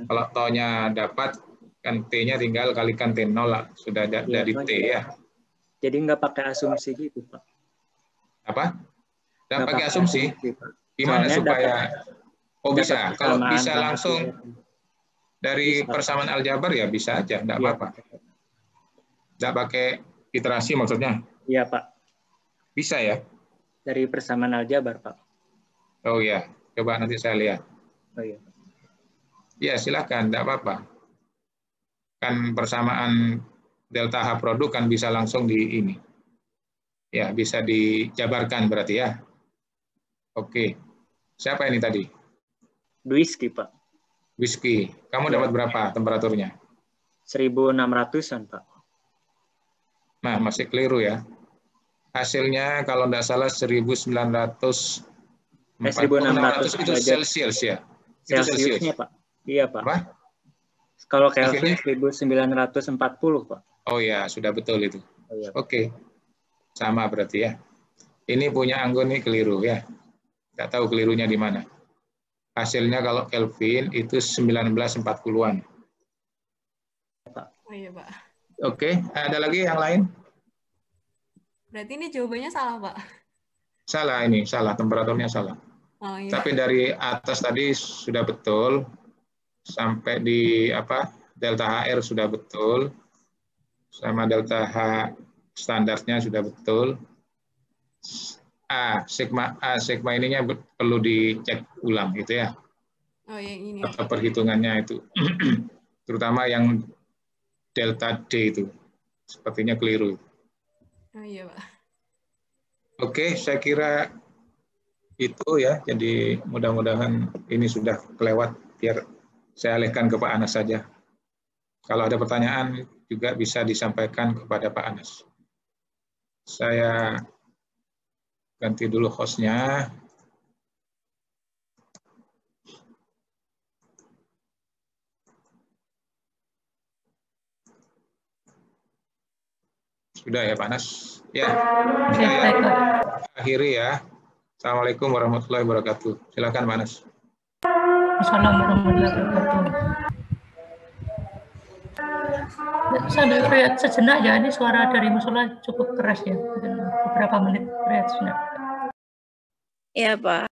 Kalau tau-nya dapat, kan T-nya tinggal kalikan T0 lah. Sudah dari T ya. Jadi nggak pakai asumsi gitu, Pak? Apa? Nggak pakai asumsi? Gimana soalnya supaya... bisa. Kalau bisa sama langsung dari persamaan aljabar ya bisa aja. Nggak apa-apa. Nggak pakai iterasi maksudnya? Iya, Pak. Bisa ya? Dari persamaan aljabar, Pak. Oh iya. Coba nanti saya lihat. Oh iya. Ya, silakan, enggak apa-apa. Kan persamaan delta H produk kan bisa langsung di ini. Ya, bisa dijabarkan berarti ya. Oke. Siapa ini tadi? Dwiski, Pak. Dwiski. Kamu dapat berapa temperaturnya? 1600-an, Pak. Nah, masih keliru ya. Hasilnya kalau enggak salah 1900 1600 itu Celsius ya. Celsiusnya, Pak. Iya, Pak. Apa? Kalau Kelvin 1940, Pak. Oh ya, sudah betul itu. Oh, iya. Oke. Sama berarti ya. Ini punya Anggun nih keliru ya. Nggak tahu kelirunya di mana. Hasilnya kalau Kelvin itu 1940-an. Oh iya, Pak. Oke, ada lagi yang lain? Berarti ini jawabannya salah, Pak. Salah ini, salah. Temperaturnya salah. Oh, iya. Tapi dari atas tadi sudah betul. Sampai di delta HR sudah betul. Sama delta H standarnya sudah betul. Sigma ininya perlu dicek ulang gitu ya. Oh, yang ini. Atau perhitungannya itu. Terutama yang delta D itu. Sepertinya keliru. Oh iya, Pak. Oke, saya kira itu ya. Jadi mudah-mudahan ini sudah kelewat, biar saya alihkan ke Pak Anas saja. Kalau ada pertanyaan juga bisa disampaikan kepada Pak Anas. Saya ganti dulu host-nya. Sudah ya Pak Anas? Ya, saya akhiri ya. Assalamualaikum warahmatullahi wabarakatuh. Silakan Pak Anas. Assalamualaikum warahmatullahi wabarakatuh. Sambil rehat sejenak ya, ini suara dari musola cukup keras ya. Beberapa menit rehat sejenak. Iya, Pak.